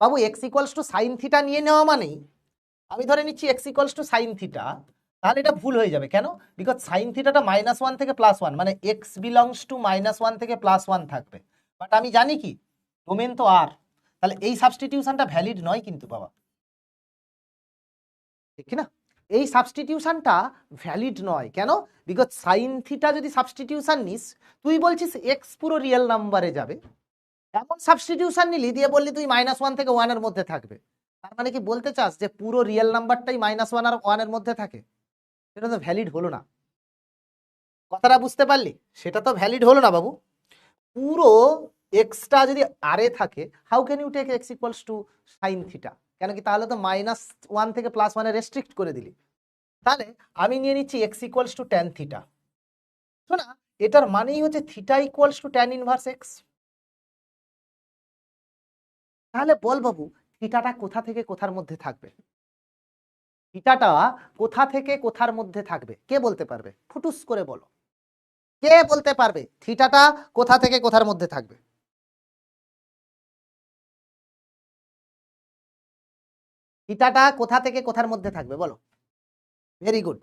বাবু x equals to sine theta নিয়ে নেওয়া মানেই আমি ধরে নিচ্ছি x equals to sine theta, তাহলে এটা ভুল হয়ে যাবে। কেন? বিকজ সাইন থিটাটা -1 থেকে +1, মানে এক্স বিলংস টু -1 থেকে +1 থাকবে। বাট আমি জানি কি ডোমেন তো আর, তাহলে এই সাবস্টিটিউশনটা ভ্যালিড নয় কিন্তু বাবা, ঠিক না? এই সাবস্টিটিউশনটা ভ্যালিড নয়। কেন? বিকজ সাইন থিটা যদি সাবস্টিটিউশন নিস, তুই বলছিস এক্স পুরো রিয়েল নাম্বারে যাবে, এমন সাবস্টিটিউশন নিলি দিয়ে বললি তুই -1 থেকে 1 এর মধ্যে থাকবে, তার মানে কি বলতে চাস যে পুরো রিয়েল নাম্বারটাই -1 আর 1 এর মধ্যে থাকে? সেটা তো ভ্যালিড হলো না। কথাটা বুঝতে পারলি? সেটা তো ভ্যালিড হলো না বাবু। পুরো এক্সটা যদি আরে থাকে, how can you take X equals to sine theta? কেন কি তাহলে তো -1 থেকে +1 এ রেস্ট্রিক্ট করে দিলি। তাহলে আমি নিয়ে নিচ্ছি x equals two tan theta. শোনা, এটার মানেই হচ্ছে theta equals to tan inverse x. তাহলে বল বাবু, থিটাটা কোথা থেকে কোথার মধ্যে থাকবে? থিটাটা কোথা থেকে কোথার মধ্যে থাকবে কে বলতে পারবে? ফুটুস করে বলো, কে বলতে পারবে থিটাটা কোথা থেকে কোথার মধ্যে থাকবে? থিটাটা কোথা থেকে কোথার মধ্যে থাকবে বলো। ভেরি গুড,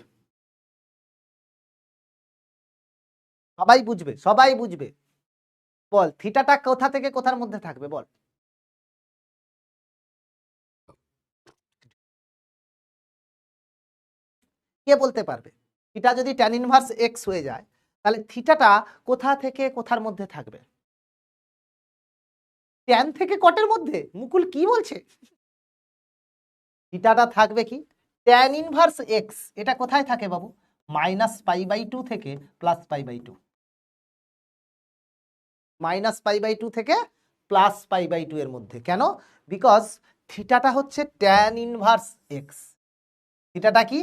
সবাই বুঝবে, সবাই বুঝবে। বল থিটাটা কোথা থেকে কোথার মধ্যে থাকবে বল। কে বলতে পারবে? থিটা যদি ট্যান ইনভার্স এক্স হয়ে যায়, তাহলে থিটাটা কোথা থেকে কোথার মধ্যে থাকবে? ট্যান থেকে কটের মধ্যে? মুকুল কি বলছে? থিটাটা থাকবে কি ট্যান ইনভার্স এক্স। এটা কোথায় থাকে বাবু? -π/2 থেকে +π/2, -π/2 থেকে +π/2 এর মধ্যে। কেন? বিকজ থিটাটা হচ্ছে ট্যান ইনভার্স এক্স। থিটাটা কি?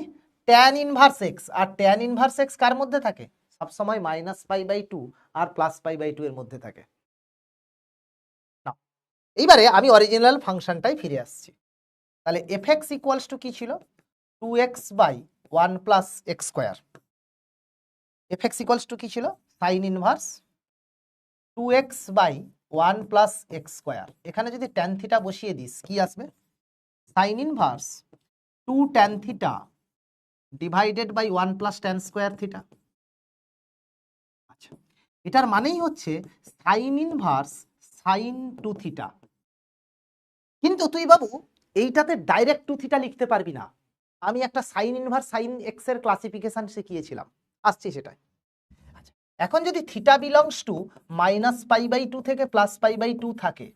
Tan inverse x. আর ট্যান ইনভার্স এক্স কার মধ্যে থাকে? সবসময় -π/2 আর +π/2 এর মধ্যে থাকে। না, এইবারে আমি অরিজিনাল ফাংশনটাই ফিরে আসছি। তাহলে এফ এক্স ইকুয়ালস টু কি ছিল? 2x/1 + x²। F x equals two কি ছিল? Sine inverse 2x/1 + x²। এখানে যদি ট্যান থিটা বসিয়ে দিস কি আসবে? Sine inverse 2 tan theta divided by 1 + tan² theta. আচ্ছা, এটার মানেই হচ্ছে সাইন ইনভার্স সাইন 2 থিটা। কিন্তু তুই বাবু এইটাতে ডাইরেক্ট 2 থিটা লিখতে পারবি না। আমি একটা সাইন ইনভার্স সাইন এক্স এর ক্লাসিফিকেশন শিখিয়েছিলাম, আসছি সেটা। আচ্ছা, এখন যদি থিটা বিলংস টু -π/2 থেকে +π/2 থাকে,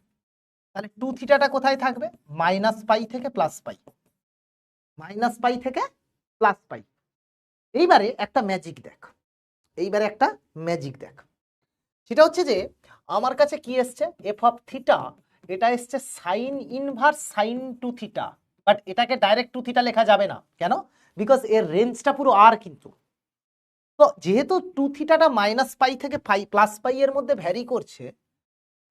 তাহলে 2 থিটাটা কোথায় থাকবে? -π থেকে +π, -π থেকে +π। এইবারে একটা ম্যাজিক দেখ, এইবারে একটা ম্যাজিক দেখ। সেটা হচ্ছে যে আমার কাছে কি এসছে? এফ অফ থিটা, এটা এসছে sign inverse sign 2 theta. But এটাকে ডাইরেক্ট 2 থিটা লেখা যাবে না। কেন? বিকজ এর রেঞ্জটা পুরো আর কিন্তু। তো যেহেতু 2 থিটাটা -π থেকে +π এর মধ্যে ভ্যারি করছে,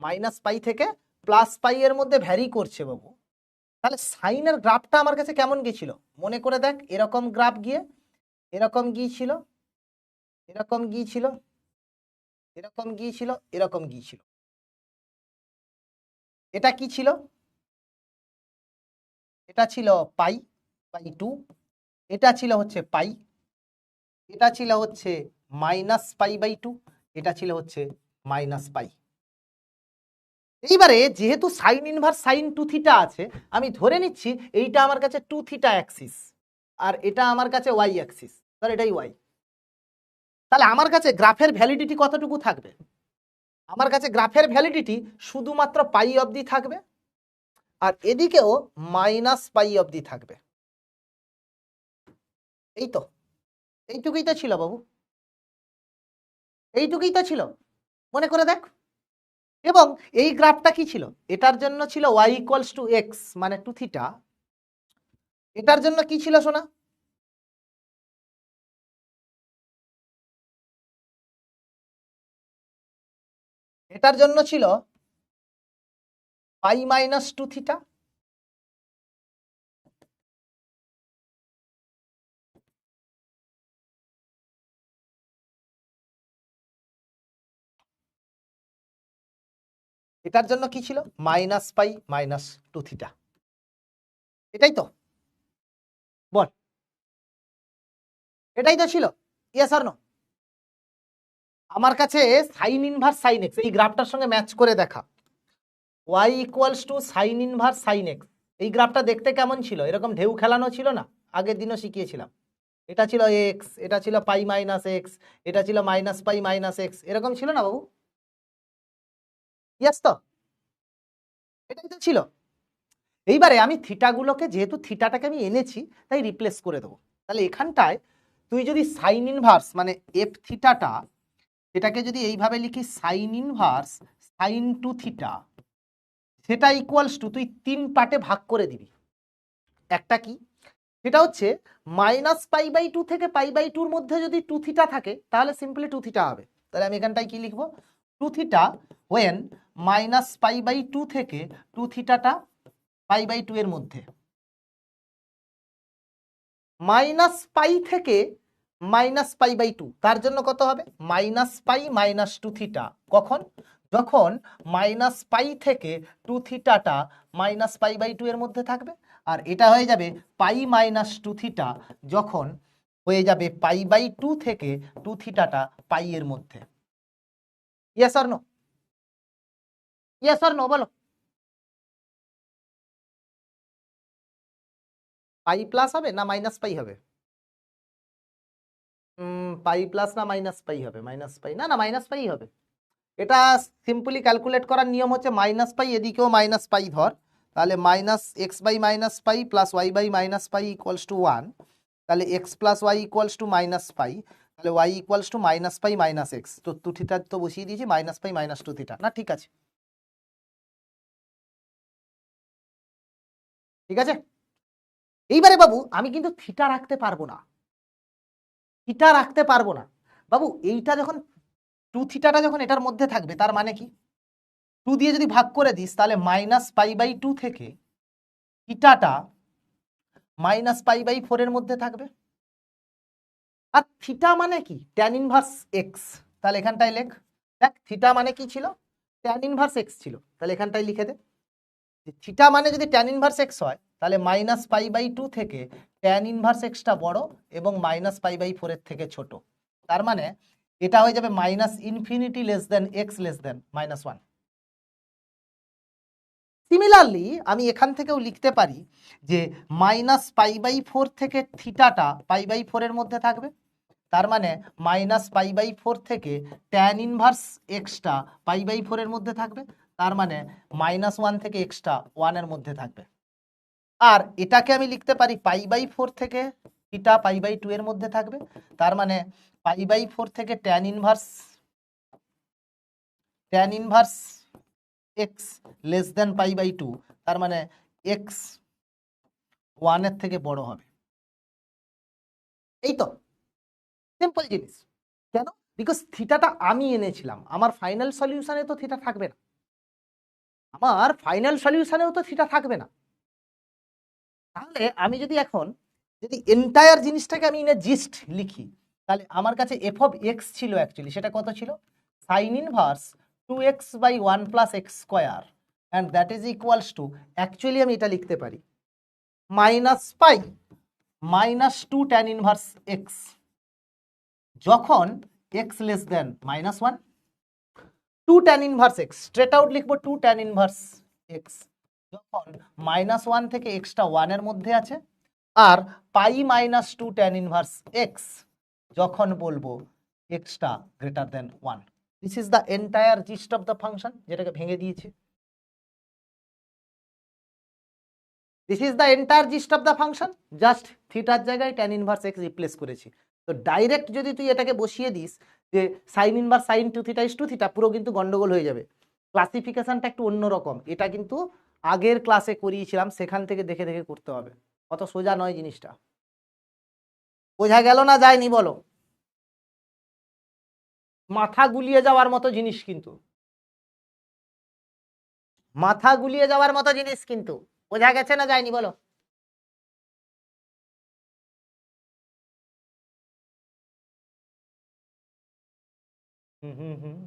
-π থেকে +π এর মধ্যে ভ্যারি করছে বাবু, তাহলে সাইনের গ্রাফটা আমার কাছে কেমন গেছিল মনে করে দেখ। এরকম গ্রাফ গিয়ে এরকম গিয়েছিল, এরকম গিয়েছিল, এরকম গিয়েছিল, এরকম গিয়েছিল। এটা কি ছিল? এটা ছিল π/2, এটা ছিল হচ্ছে পাই, এটা ছিল হচ্ছে -π/2, এটা ছিল হচ্ছে -π। এইবারে যেহেতু সাইন ইনভার্স সাইন 2 থিটা আছে, আমি ধরে নিচ্ছি এইটা আমার কাছে 2 থিটা অ্যাক্সিস আর এটা আমার কাছে ওয়াই অ্যাক্সিস, ধর এটাই ওয়াই। তাহলে আমার কাছে গ্রাফের ভ্যালিডিটি কতটুকু থাকবে? আমার কাছে গ্রাফের ভ্যালিডিটি শুধুমাত্র পাই অবধি থাকবে, আর এদিকেও -π অবধি থাকবে। এই তো, এইটুকুই তো ছিল বাবু, এইটুকুই তো ছিল, মনে করে দেখ। এবং এই গ্রাফটা কি ছিল? এটার জন্য ছিল y ইকুয়ালস টু এক্স মানে 2 থিটা। এটার জন্য কি ছিল শোনা? এটার জন্য ছিল π - 2 থিটা। এটার জন্য কি ছিল? -π - 2 থিটা। এটাই তো, বল। এটাই তো ছিল, ইয়েস অর নো? আমার কাছে সাইন ইনভার্স সাইন এক্স এই গ্রাফটার সঙ্গে ম্যাচ করে দেখা, Y equals to sine inverse sine X. এই গ্রাফটা দেখতে কেমন ছিল? এরকম ঢেউ খেলানো ছিল না? আগের দিনও শিখিয়েছিলাম। এটা ছিল এক্স, এটা ছিল পাই মাইনাস এক্স, এটা ছিল মাইনাস পাই মাইনাস এক্স, এরকম ছিল না বাবু? ইয়েস তো? এটাই তো ছিল। এইবারে আমি থিটাগুলোকে, যেহেতু থিটাটাকে আমি এনেছি, তাই রিপ্লেস করে দেবো। তাহলে এখানটায় তুই যদি সাইন ইনভার্স মানে এফ থিটাটা, এটাকে যদি এইভাবে লিখি sine inverse sine two theta, সেটা ইকুয়ালস টু তুই 3 পার্টে ভাগ করে দিবি। একটা কি, সেটা হচ্ছে মাইনাস পাই বাই টু থেকে পাই বাই টুর মধ্যে যদি টু থিটা থাকে তাহলে সিম্পলি টু থিটা হবে। তাহলে আমি এখানটায় কি লিখবো? Two theta when minus pi by two থেকে টু থিটাটা পাই বাই টু এর মধ্যে, মাইনাস পাই থেকে মাইনাস পাই বাই টু, তার জন্য কত হবে? Minus pi minus two theta. কখন? যখন মাইনাস পাই থেকে টু থিটাটা মাইনাস পাই বাই টু এর মধ্যে থাকবে। আর এটা হয়ে যাবে পাই মাইনাস টু থিটা যখন হয়ে যাবে পাই বাই টু থেকে টু থিটাটা পাই এর মধ্যে। Yes or no? Yes or no বলো? পাই প্লাস হবে না মাইনাস পাই হবে? পাই প্লাস না মাইনাস পাই হবে? মাইনাস পাই, না না মাইনাস পাই হবে। এটা সিম্পলি ক্যালকুলেট করার নিয়ম হচ্ছে মাইনাস পাই এদিকেও মাইনাস পাই ধর, তাহলে minus x by minus pi plus y by minus pi equals to 1, তাহলে x plus y equals to minus pi, তাহলে y equals to minus pi minus x. তো two theta তো বসিয়ে দিয়েছি, minus pi minus two theta, না ঠিক আছে? ঠিক আছে। এইবারে বাবু আমি কিন্তু থিটা রাখতে পারবো না, থিটা রাখতে পারবো না বাবু। এইটা যখন টু থিটাটা যখন এটার মধ্যে থাকবে, তার মানে কি? টু দিয়ে যদি ভাগ করে দিস তাহলে মাইনাস পাই বাই টু থেকে থিটাটা মাইনাস পাই বাই ফোর এর মধ্যে থাকবে। আর থিটা মানে কি? Tan inverse x. তাহলে এখানটায় লেখ, দেখ থিটা মানে কি ছিল? ট্যান ইনভার্স এক্স ছিল। তাহলে এখানটায় লিখে দে, থিটা মানে যদি ট্যান ইনভার্স এক্স হয় তাহলে মাইনাস পাই বাই টু থেকে ট্যান ইনভার্স এক্সটা বড় এবং মাইনাস পাই বাই ফোর এর থেকে ছোট। তার মানে এটা হয়ে যাবে minus infinity less than x less than minus one. Similarly আমি এখান থেকেও লিখতে পারি যে মাইনাস পাই বাই ফোর থেকে থিটাটা পাই বাই ফোর এর মধ্যে থাকবে। তার মানে মাইনাস পাই বাই ফোর থেকে ট্যান ইনভার্স এক্সটা পাই বাই ফোর এর মধ্যে থাকবে। তার মানে মাইনাস ওয়ান থেকে এক্সটা ওয়ানের মধ্যে থাকবে। আর এটাকে আমি লিখতে পারি পাই বাই ফোর থেকে থিটা পাই বাই টু এর মধ্যে থাকবে। তার মানে পাই বাই ফোর থেকে tan inverse x less than pi by two, তার মানে এক্স ওয়ানের থেকে বড় হবে। এই তো সিম্পল জিনিস। কেন? বিকজ থিটাটা আমি এনেছিলাম, আমার ফাইনাল সলিউশনে তো থিটা থাকবে না, আমার ফাইনাল সলিউশনেও তো থিটা থাকবে না। তাহলে আমি যদি এখন যদি এন্টায়ার জিনিসটাকে আমি ইন এ জিস্ট লিখি, তাহলে আমার কাছে এফ অফ এক্স ছিল অ্যাকচুয়ালি, সেটা কত ছিল? Sine inverse two x by one plus x square, and that is equals to, actually আমি এটা লিখতে পারি minus pi minus two tan inverse x যখন x less than minus one. Two tan inverse x straight out লিখবো, two tan inverse x যখন minus one থেকে এক্সটা ওয়ানের মধ্যে আছে, আর pi minus two tan inverse x যখন বলবো extra greater than one. This is the entire gist of the function, যেটাকে ভেঙে দিয়েছি। This is the entire gist of the function, just থিটার জায়গায় ট্যান ইনভার্স এক্স রিপ্লেস করেছি। তো direct যদি তুই এটাকে বসিয়ে দিস যে sine inverse sine two theta is two theta, পুরো কিন্তু গন্ডগোল হয়ে যাবে। ক্লাসিফিকেশনটা একটু অন্যরকম, এটা কিন্তু আগের ক্লাসে করিয়েছিলাম, সেখান থেকে দেখে দেখে করতে হবে, অত সোজা নয় জিনিসটা। বোঝা গেল না যায়নি বলো? মাথা গুলিয়ে যাওয়ার মতো জিনিস কিন্তু, মাথা গুলিয়ে যাওয়ার মতো জিনিস কিন্তু। বোঝা গেছে না যায়নি বলো? হুম হুম হুম।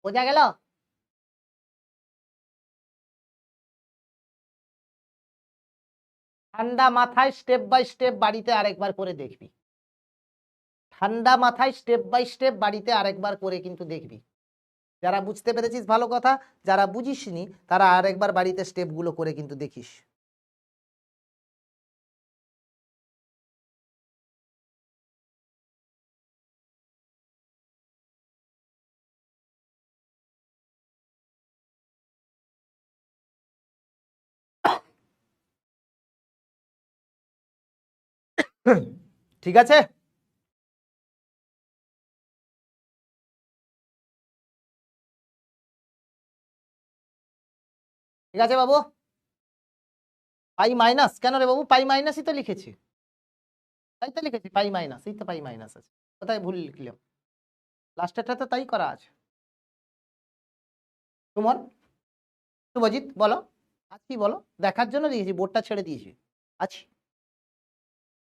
বোঝা গেল? ঠান্ডা মাথায় স্টেপ বাই স্টেপ বাড়িতে আরেকবার করে দেখবি, ঠান্ডা মাথায় স্টেপ বাই স্টেপ বাড়িতে আরেকবার করে কিন্তু দেখবি। যারা বুঝতে পেরেছিস ভালো কথা, যারা বুঝিসনি তারা আরেকবার বাড়িতে স্টেপগুলো করে কিন্তু দেখিস। ঠিক আছে, ঠিক আছে বাবু। পাই মাইনাস কেন রে বাবু? পাই মাইনাসই তো লিখেছি, তাই তো লিখেছি পাই মাইনাস, এই তো পাই মাইনাস আছে, কোথায় ভুল লিখলাম? লাস্টেরটা তো তাই করা আছে। সুমন, শুভজিৎ বলো, আছি বলো, দেখার জন্য দিয়েছি, বোর্ডটা ছেড়ে দিয়েছি, আছি।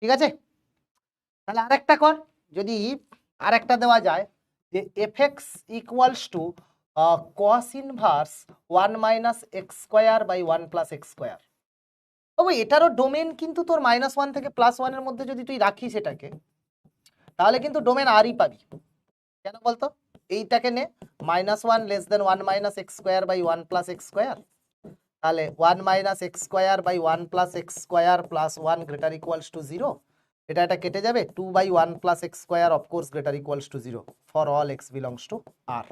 ঠিক আছে, তাহলে আরেকটা কর, যদি আরেকটা দেওয়া যায় যে F x equals to cos inverse 1 - x² by 1 + x²। তবে এটারও ডোমেন কিন্তু তোর -1 থেকে +1 মধ্যে যদি তুই রাখিস এটাকে, তাহলে কিন্তু ডোমেন আরই পাবি। কেন বলতো? এইটাকে নে, -1 < 1 - x² বাই 1 + x², তাহলে 1 - x² বাই 1 + x² + 1 > 0। এটা কেটে যাবে, 2/1 + x² of course > 0 for all x belongs to r।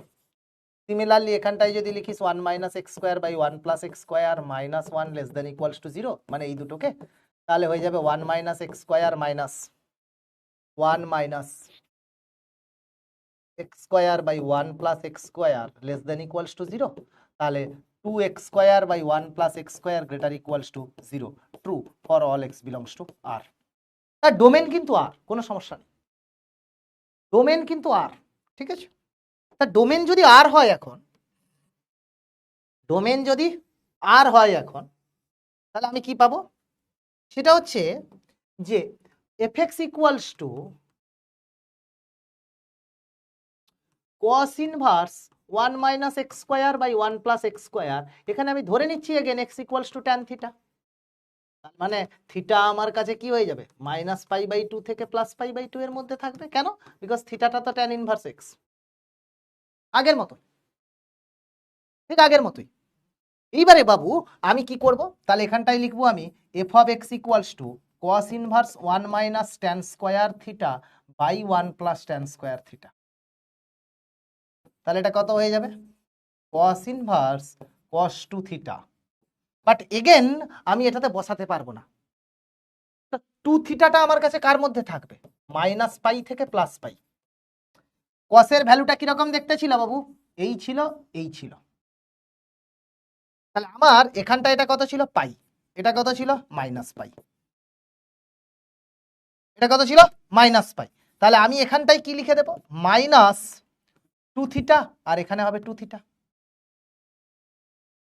Similarly এখানটায় যদি লিখিস 1 - x² বাই 1 + x² - 1 < 0, মানে এই দুটোকে, তাহলে হয়ে যাবে 1 - x² minus 1 - x² by 1 + x² < 0, তাহলে 2x² by 1 + x² > 0, true for all x belongs to r। তার ডোমেন কিন্তু আর, কোনো সমস্যা নেই, ডোমেন কিন্তু আর। ঠিক আছে, তার ডোমেন যদি আর হয় এখন, ডোমেন যদি আর হয় এখন, তাহলে আমি কি পাবো? সেটা হচ্ছে যে fx equals to cos inverse 1 - x² by 1 + x²। এখানে আমি ধরে নিচ্ছি again x equals to tan theta, মানে থিটা আমার কাছে কি হয়ে যাবে, -π/2 থেকে +π/2 এর মধ্যে থাকবে। কেন? বিকজ থিটাটা তো tan ইনভার্স x, আগের মতো, ঠিক আগের মতোই। এইবারে বাবু আমি কি করব? তাহলে এখানটায় লিখবো আমি f of x equals to cos inverse 1 - tan² theta by 1 + tan² theta. তাহলে এটা কত হয়ে যাবে? cos inverse cos 2 theta. But again আমি এটাতে বসাতে পারবো না, 2 থিটাটা আমার কাছে কার মধ্যে থাকবে? -π থেকে +π। কসের ভ্যালুটা কিরকম দেখতে ছিল বাবু? এই ছিল, এই ছিল। তাহলে আমার এখানটা এটা কত ছিল? পাই। এটা কত ছিল? -π। এটা কত ছিল? -π। তাহলে আমি এখানটায় কি লিখে দেব? -2 থিটা, আর এখানে হবে 2 থিটা।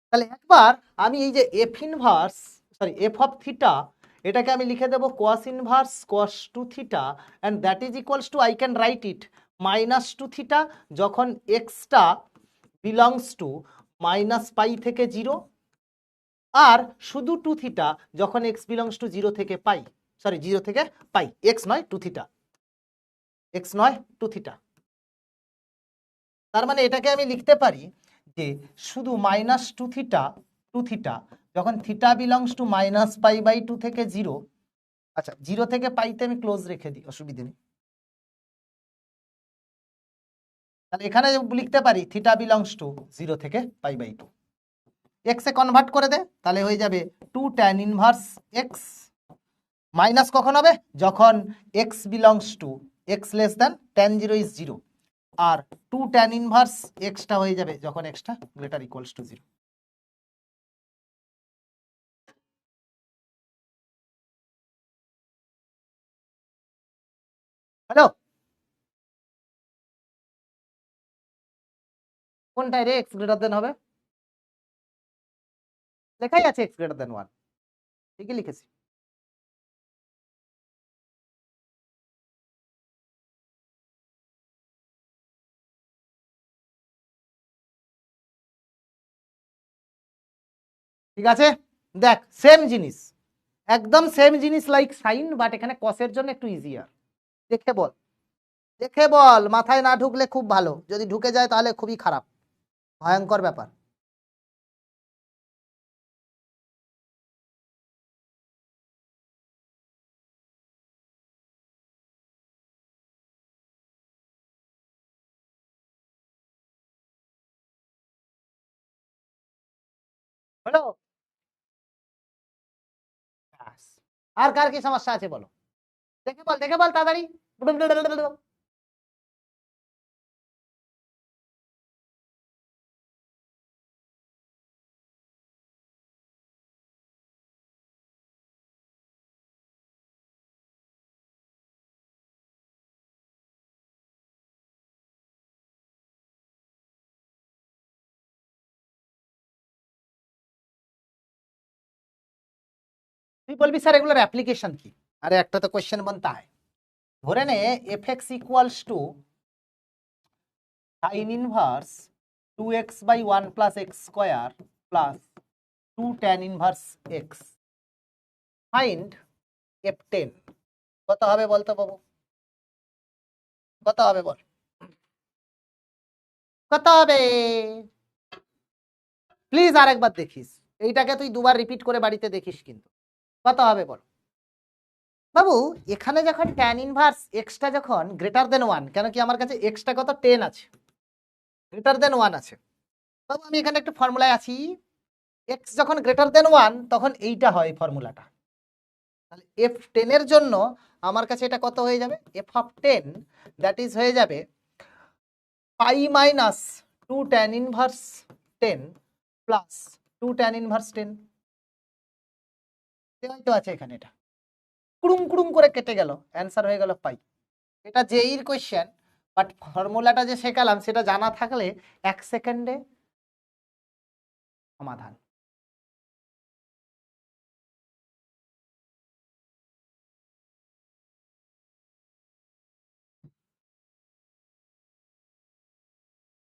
তাহলে একবার আমি এই যে এফ অফ থিটা, এটাকে আমি লিখে দেব cos inverse cos 2 theta, and that is equals to, I can write it -2 theta যখন এক্সটা বিলংস টু -π থেকে 0, আর শুধু 2 থিটা যখন এক্স বিলংস টু 0 থেকে পাই, সরি 0 থেকে পাই, এক্স নয় 2 থিটা, এক্স নয় 2 থিটা। তার মানে এটাকে আমি লিখতে পারি যে শুধু -2 থিটা, 2 থিটা যখন থিটা বিলংস টু -π/2 থেকে 0, আচ্ছা 0 থেকে পাইতে আমি ক্লোজ রেখে দিই, অসুবিধা নেই। তাহলে এখানে লিখতে পারি থিটা বিলংস টু 0 থেকে π/2। এক্স এ কনভার্ট করে দে, তাহলে হয়ে যাবে 2 tan ইনভার্স এক্স, মাইনাস কখন হবে? যখন x belongs to x less than tan 0 is 0, আর 2 tan ইনভার্স এক্সটা হয়ে যাবে যখন এক্সটা গ্রেটার ইকুয়ালস টু 0। হ্যালো, কোনটায় রে এক্স গ্রেটার দেন হবে? লেখাই আছে এক্স গ্রেটার দেন 1, ঠিকই লিখেছি। ঠিক আছে, দেখ সেম জিনিস, একদম সেম জিনিস লাইক সাইন, বাট এখানে কসের জন্য একটু ইজিয়ার। দেখে বল, দেখে বল, মাথায় না ঢুকলে খুব ভালো, যদি ঢুকে যায় তাহলে খুবই খারাপ, ভয়ঙ্কর ব্যাপার। হলো? ব্যাস। আর কার কি সমস্যা আছে বলো, দেখে বল, দেখে বল তাড়াতাড়ি। তুই বলবি স্যার এগুলোর অ্যাপ্লিকেশন কি? আরে একটা তো কোশ্চেন बनता है। ধরে নে f x equals to sine inverse 2x by 1 plus x square plus 2 tan inverse x, find f10। কত হবে বলতো বাবু, কত হবে বল, কত হবে? প্লিজ আরেকবার দেখিস, এইটাকে তুই দুবার রিপিট করে বাড়িতে দেখিস কিন্তু। কত হবে বল বাবু? এখানে যখন ট্যান ইনভার্স এক্সটা যখন গ্রেটার দেন 1, কেন কি আমার কাছে এক্সটা কত 10 আছে, গ্রেটার দেন 1 আছে বাবু, আমি এখানে একটু ফর্মুলায় আছি। এক্স যখন গ্রেটার দেন 1 তখন এইটা হয় ফর্মুলাটা। তাহলে f10 এর জন্য আমার কাছে এটা কত হয়ে যাবে, f অফ 10 দ্যাট ইজ হয়ে যাবে pi minus 2 tan inverse 10 plus 2 tan inverse 10। তো আছে এখানে, এটা কুড়ুম কুড়ুম করে কেটে গেল, অ্যান্সার হয়ে গেল পাই। এটা জেইর কোশ্চেন, বাট ফর্মুলাটা যে শেখালাম সেটা জানা থাকলে 1 সেকেন্ডে সমাধান।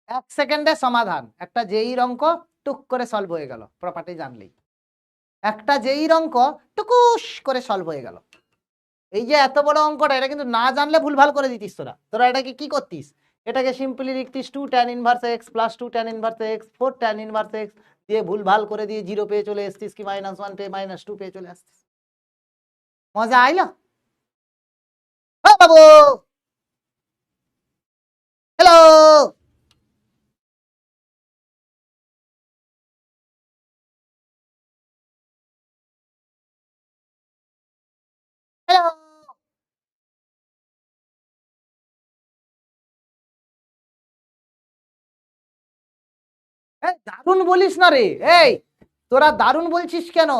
এক সেকেন্ডে সমাধান, একটা জেইর অঙ্ক টুক করে সলভ হয়ে গেল প্রপার্টি জানলেই, একটা জেইর অঙ্ক টুকুস করে সলভ হয়ে গেল। এই যে এত বড় অঙ্কটা, এটা কিন্তু না জানলে ভুলভাল করে দিতিস তোরা। তোরা এটাকে কি করতিস, এটাকে সিম্পলি লিখতিস 2 tan inverse x plus 2 tan inverse x 4 tan inverse x দিয়ে ভুলভাল করে দিয়ে 0 পেয়ে চলে আসতিস, কি -1 পেয়ে -2 পেয়ে চলে আসতিস। মজা আইলো? ও বাবু, হ্যালো, হ্যালো। দারুণ বলিস না রে, এই তোরা দারুণ বলছিস কেন?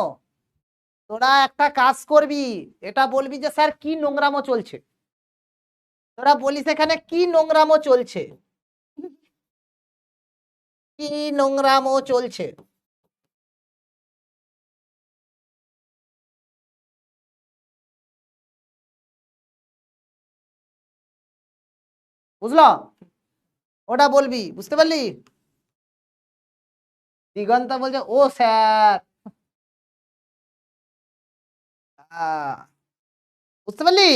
তোরা একটা কাজ করবি, এটা বলবি যে স্যার কি নোংরামো চলছে। তোরা বলিস এখানে কি নোংরামো চলছে, কি নোংরামো চলছে। বুঝলো? ওটা বলবি, বুঝতে পারলি? দিগন্ত বলছে ও স্যার, বুঝতে পারলি?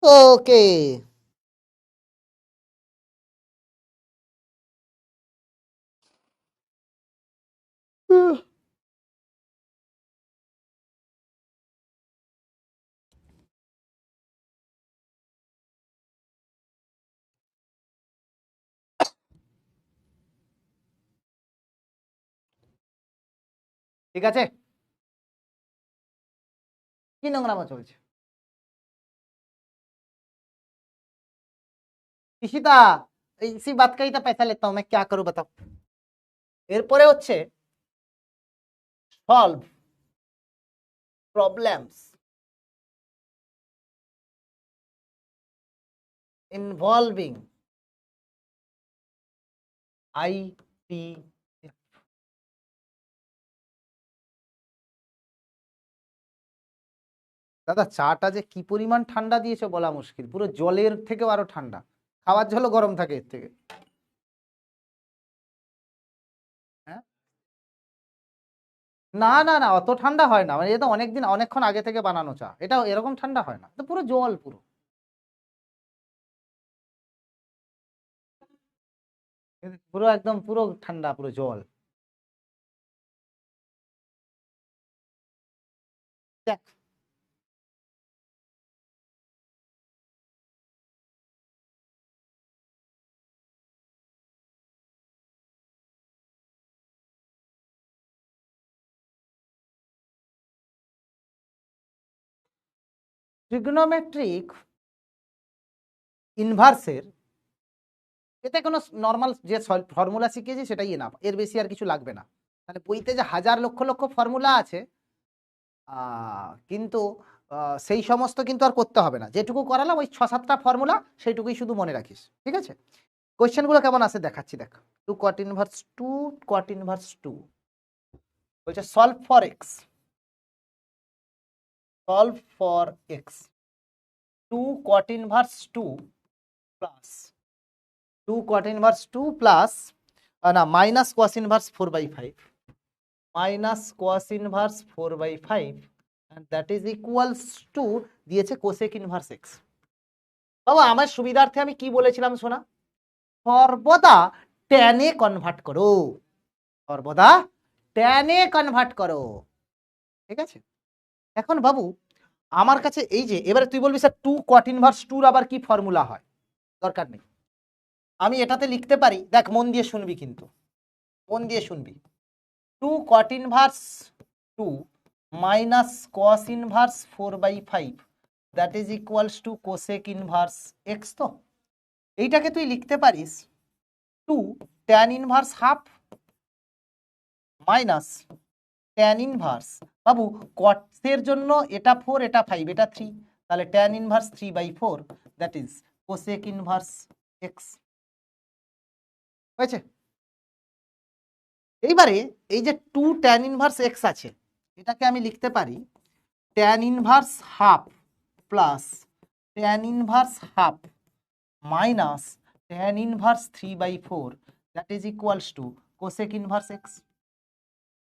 ওকে, ঠিক আছে, কি নোংরামো চলছে? ইশিতা, इसी बात का ही तो पैसा लेता हूं मैं, क्या करूं बताओ। এরপরে হচ্ছে সলভ প্রবলেমস ইনভলভিং আইপি। দাদা চাটা যে কি পরিমাণ ঠান্ডা দিয়েছে বলা মুশকিল, পুরো জলের থেকেও আরো ঠান্ডা, খাওয়ার জলও গরম থাকে এর থেকে। হ্যাঁ, না না না, অত ঠান্ডা হয় না, মানে এটা অনেকদিন অনেকক্ষণ আগে থেকে বানানো চা, এটা এরকম ঠান্ডা হয় না, তো পুরো জল পুরো। পুরো একদম পুরো ঠান্ডা, পুরো জল। দেখ, ট্রিগনোমেট্রিক ইনভার্সের এতে কোনো নর্মাল যে ফর্মুলা শিখিয়েছি সেটাই এনাফ, এর বেশি আর কিছু লাগবে না। মানে বইতে যে হাজার লক্ষ লক্ষ ফর্মুলা আছে, কিন্তু সেই সমস্ত কিন্তু আর করতে হবে না, যেটুকু করালাম ওই 6-7টা ফর্মুলা সেইটুকুই শুধু মনে রাখিস, ঠিক আছে। কোয়েশ্চেনগুলো কেমন আছে দেখাচ্ছি, দেখ। Two cot inverse two, cot inverse two বলছে solve for x, solve for x, two cot inverse two plus two cot inverse two plus না minus cos inverse 4/5, minus cos inverse 4/5 and that is equals to দিয়েছে cosec inverse x. বাবা আমার সুবিধার্থে আমি কি বলেছিলাম শোনা, সর্বদা ট্যানে কনভার্ট করো, সর্বদা ট্যানে কনভার্ট করো, ঠিক আছে। এখন বাবু আমার কাছে এই যে, এবারে তুই বলবি স্যার টু কট ইনভার্স টুর আবার কি ফর্মুলা হয়, দরকার নেই, আমি এটাতে লিখতে পারি, দেখ মন দিয়ে শুনবি, কিন্তু মন দিয়ে শুনবি, two cot inverse two minus cos inverse 4/5 that is equals to cosec inverse x. তো এইটাকে তুই লিখতে পারিস two tan inverse half minus tan inverse, বাবু কটের জন্য এটা 4 এটা 5 এটা 3, তাহলে tan inverse 3/4 that is cosec inverse x, হয়েছে। এইবারে এই যে টু ট্যান ইনভার্স এক্স আছে, এটাকে আমি লিখতে পারি tan inverse half plus tan inverse half minus tan inverse 3/4 that is equals to cosec inverse x.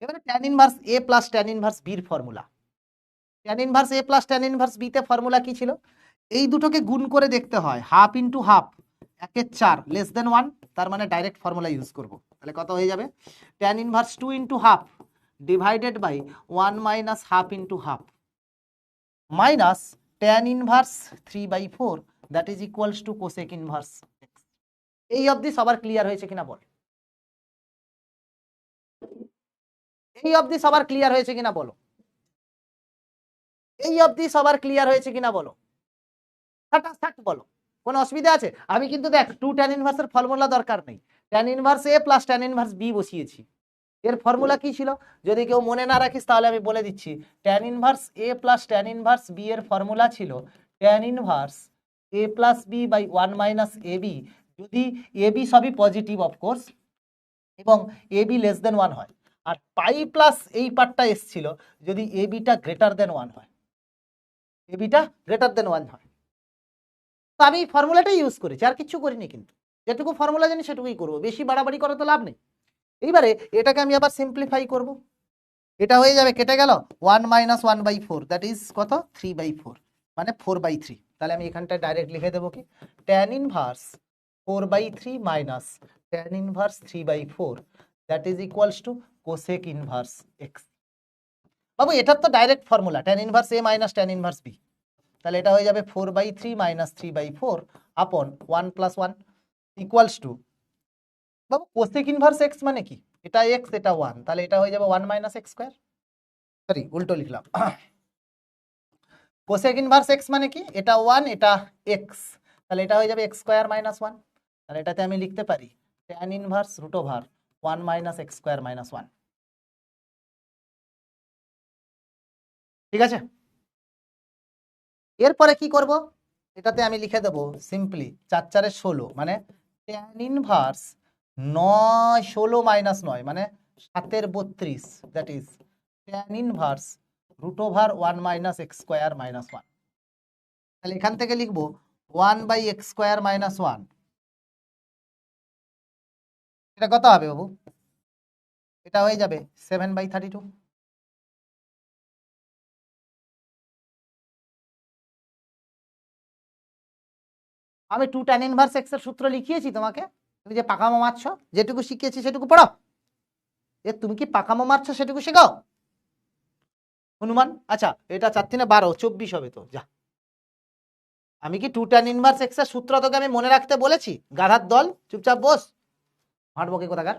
এবারে tan inverse a plus tan inverse বির formula, tan inverse a plus tan inverse b তে formula কি ছিল, এই দুটোকে গুণ করে দেখতে হয়, half into half 1/4 less than 1, তার মানে ডাইরেক্ট ফর্মুলা ইউজ করব, তাহলে কত হয়ে যাবে tan inverse 2 into half divided by 1 minus half into half minus tan inverse 3/4 that is equals to cosec inverse x. এই অবধি সবার ক্লিয়ার হয়েছে কিনা বল, এই অবধি সবার ক্লিয়ার হয়েছে কিনা বলো, এই অবধি সবার ক্লিয়ার হয়েছে কিনা বলো, ফাটাফাট বলো, কোনো অসুবিধা আছে। আমি কিন্তু দেখ টু ট্যান ইনভার্সের ফর্মুলা দরকার নেই, tan inverse a plus tan inverse b বসিয়েছি, এর ফর্মুলা কি ছিল যদি কেউ মনে না রাখিস তাহলে আমি বলে দিচ্ছি, tan inverse a plus tan inverse b এর ফর্মুলা ছিল tan inverse a plus b by 1 minus a b, যদি এ বি সবই পজিটিভ অফকোর্স এবং এ বি লেস দেন 1 হয়, আর পাই প্লাস এই পার্টটা এসছিল যদি এ বিটা গ্রেটার দেন 1 হয়, এ বিটা গ্রেটার দেন 1 হয়। তো আমি এই ফর্মুলাটাই ইউজ করেছি, আর কিছু করিনি, কিন্তু যেটুকু ফর্মুলা জানি সেটুকুই করবো, বেশি বাড়াবাড়ি করে তো লাভ নেই। এইবারে এটাকে আমি আবার সিম্পলিফাই করব, এটা হয়ে যাবে কেটে গেল 1 মাইনাস 1/4 দ্যাট ইজ কত 3/4 মানে 4/3, তাহলে আমি এখানটায় ডাইরেক্ট লিখে দেবো কি tan inverse 4/3 minus tan inverse 3/4 that is equals to cosec inverse x. বাবু এটার তো direct formula tan inverse a minus tan inverse b, তাহলে এটা হয়ে যাবে 4/3 minus 3/4 upon 1 plus 1 equals to, বাবু কোসেক ইনভার্স এক্স মানে কি, এটা এক্স এটা 1, তাহলে এটা হয়ে যাবে 1 মাইনাস এক্স স্কোয়ার, সরি উল্টো লিখলাম, কোসেক ইনভার্স এক্স মানে কি এটা 1 এটা এক্স, তাহলে এটা হয়ে যাবে এক্স স্কোয়ার মাইনাস 1, তাহলে এটাতে আমি লিখতে পারি tan inverse root over 1 minus x square minus 1, ঠিক আছে। এরপরে কি করব, এটাতে আমি লিখে দেবো সিম্পলি 4 4 16 মানে ট্যান ইনভার্স 9 16 মাইনাস 9 মানে 7 32 that is tan inverse root over 1 minus x square minus 1, তাহলে এখান থেকে লিখবো 1 বাই এক্স স্কোয়ার মাইনাস 1, এটা কত হবে বাবু, এটা হয়ে যাবে 7/32, আমি 2 tan ইনভার্স x এর সূত্র লিখিয়েছি তোমাকে? তুমি যে পাকামো মারছো, যেটুকু শিখিয়েছি সেটুকু পড়ো। তুমি কি পাকামো মারছো সেটুকু শেখাও হনুমান। আচ্ছা, এটা 4 3 12 24 হবে তো। যা, আমি কি 2 tan ইনভার্স x এর সূত্র তোকে আমি মনে রাখতে বলেছি? গাধার দল, চুপচাপ বস। হাঁটবকে কোথাকার।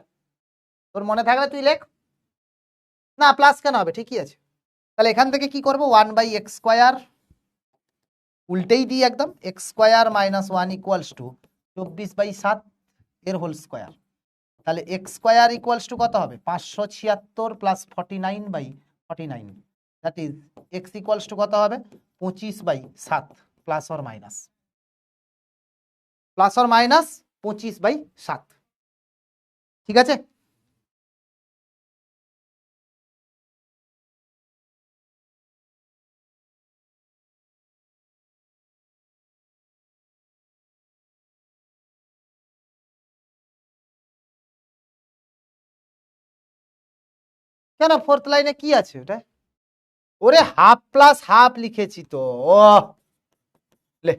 তোর মনে থাকলে তুই লেখ। না, প্লাস কেন হবে? ঠিকই আছে। তাহলে এখান থেকে কি করবো? 1/x², উল্টেই দিই একদম, x² - 1 ইকুয়ালস টু 24/7 এর হোল স্কোয়ার। তাহলে x² ইকুয়ালস টু কত হবে? 576 plus 49/49। That is x equals two কত হবে? 25/7 প্লাস অর মাইনাস 25/7। ঠিক আছে? কেন ফোর্থ লাইনে কি আছে ওটা? ওরে হাফ প্লাস হাফ লিখেছি তো। ও লে,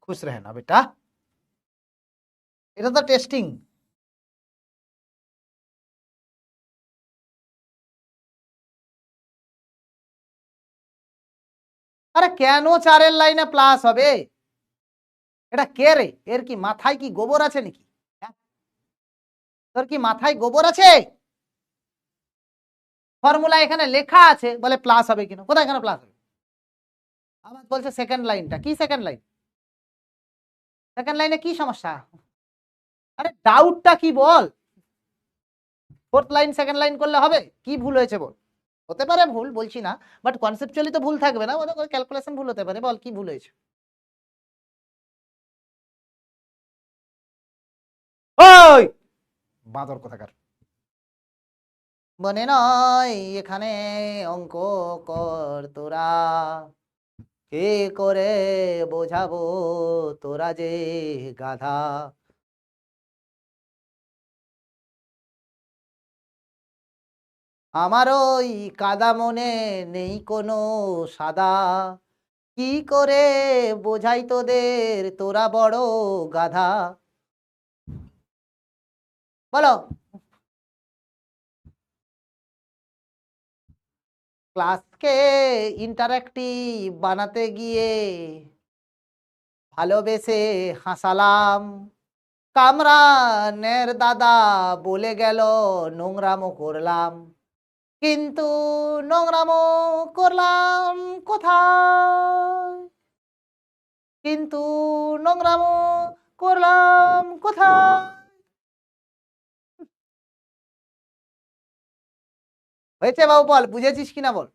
খুশ রহে না বেটা, এটা তো টেস্টিং। আরে কেন 4 লাইনে প্লাস হবে? এটা কে রে? এর কি মাথায় কি গোবর আছে নাকি? হ্যাঁ? তোর কি মাথায় গোবর আছে? ফর্মুলা এখানে লেখা আছে, বলে প্লাস হবে কিনা? কোথায় এখানে প্লাস হবে? আমার বলছে সেকেন্ড লাইনটা কি? সেকেন্ড লাইন, সেকেন্ড লাইনে কি সমস্যা? আরে ডাউটটা কি বল? ফোর্থ লাইন সেকেন্ড লাইন করলে হবে? কি ভুল হয়েছে বল? হতে পারে ভুল, বলছি না, বাট কনসেপচুয়ালি তো ভুল থাকবে না, ওদের ক্যালকুলেশন ভুল হতে পারে। বল কি ভুল হয়েছে? ওই বাঁদর কোথাকার। মনে নয় এখানে অঙ্ক কর তোরা, কে করে বোঝাবো তোরা যে গাধা। আমার ওই কাদা মনে নেই কোনো সাদা, কি করে বোঝাই তোদের তোরা বড় গাধা। বলো। ক্লাসকে ইন্টারঅ্যাক্টিভ বানাতে গিয়ে ভালোবেসে হাসালাম, কামরানের দাদা বলে গেল নোংরামো করলাম, কিন্তু নোংরামো করলাম কোথায়? কিন্তু নোংরামো করলাম কোথায়? হয়েছে বাবু, বল বুঝেছিস কিনা বল।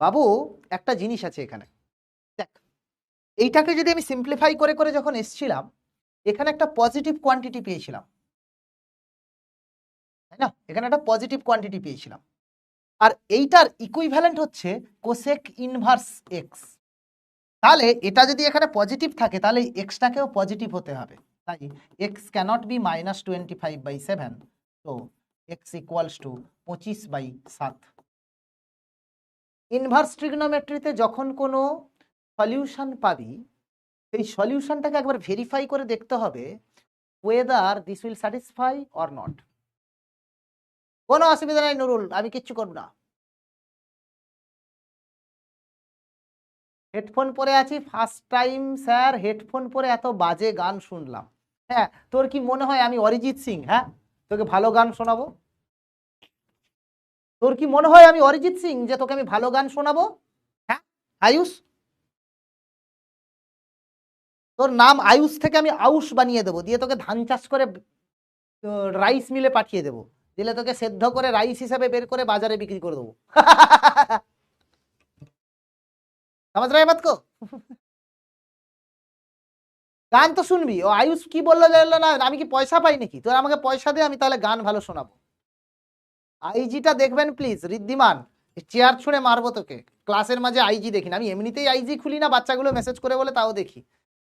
বাবু একটা জিনিস আছে এখানে, দেখ, এইটাকে যদি আমি সিম্পলিফাই করে করে যখন এসছিলাম, এখানে একটা পজিটিভ কোয়ান্টিটি পেয়েছিলাম, তাই না? এখানে একটা পজিটিভ কোয়ান্টিটি পেয়েছিলাম, আর এইটার ইকুইভ্যালেন্ট হচ্ছে কোসেক ইনভার্স এক্স। তাহলে এটা যদি এখানে পজিটিভ থাকে, তাহলে এক্সটাকেও পজিটিভ হতে হবে। তাই এক্স ক্যানট বি -25/7, তো এক্স ইকুয়ালস টু 25/7। ইনভার্স ট্রিগনোমেট্রিতে যখন কোনো সলিউশন পাবি, এই সলিউশনটাকে একবার ভেরিফাই করে দেখতে হবে weather this will satisfy or not. কোনো অসুবিধা নাই নুরুল, আমি কিচ্ছু করব না। হেডফোন পরে আছি, ফার্স্ট টাইম স্যার হেডফোন পরে এত বাজে গান শুনলাম। হ্যাঁ, তোর কি মনে হয় আমি অরিজিৎ সিং? হ্যাঁ, তোকে ভালো গান শোনাবো? তোর কি মনে হয় আমি অরিজিৎ সিং যে তোকে আমি ভালো গান শোনাবো? হ্যাঁ আয়ুষ, তোর নাম আয়ুষ থেকে আমি আউশ বানিয়ে দেবো, দিয়ে তোকে ধান চাষ করে রাইস মিলে পাঠিয়ে দেবো, দিলে তোকে সেদ্ধ করে রাইস হিসাবে বের করে বাজারে বিক্রি করে দেবো। समझ रहे हैं बात को? গান তো শুনবি। ও আয়ুষ কি বললো জানলো না, আমি কি পয়সা পাই নাকি? তোর আমাকে পয়সা দে, আমি তাহলে গান ভালো শোনাবো। আইজিটা দেখবেন প্লিজ ঋদ্ধিমান, চেয়ার ছুঁড়ে মারবো তোকে। ক্লাসের মাঝে আইজি দেখি না, আমি এমনিতেই আইজি খুলি না, বাচ্চাগুলো মেসেজ করে বলে তাও দেখি।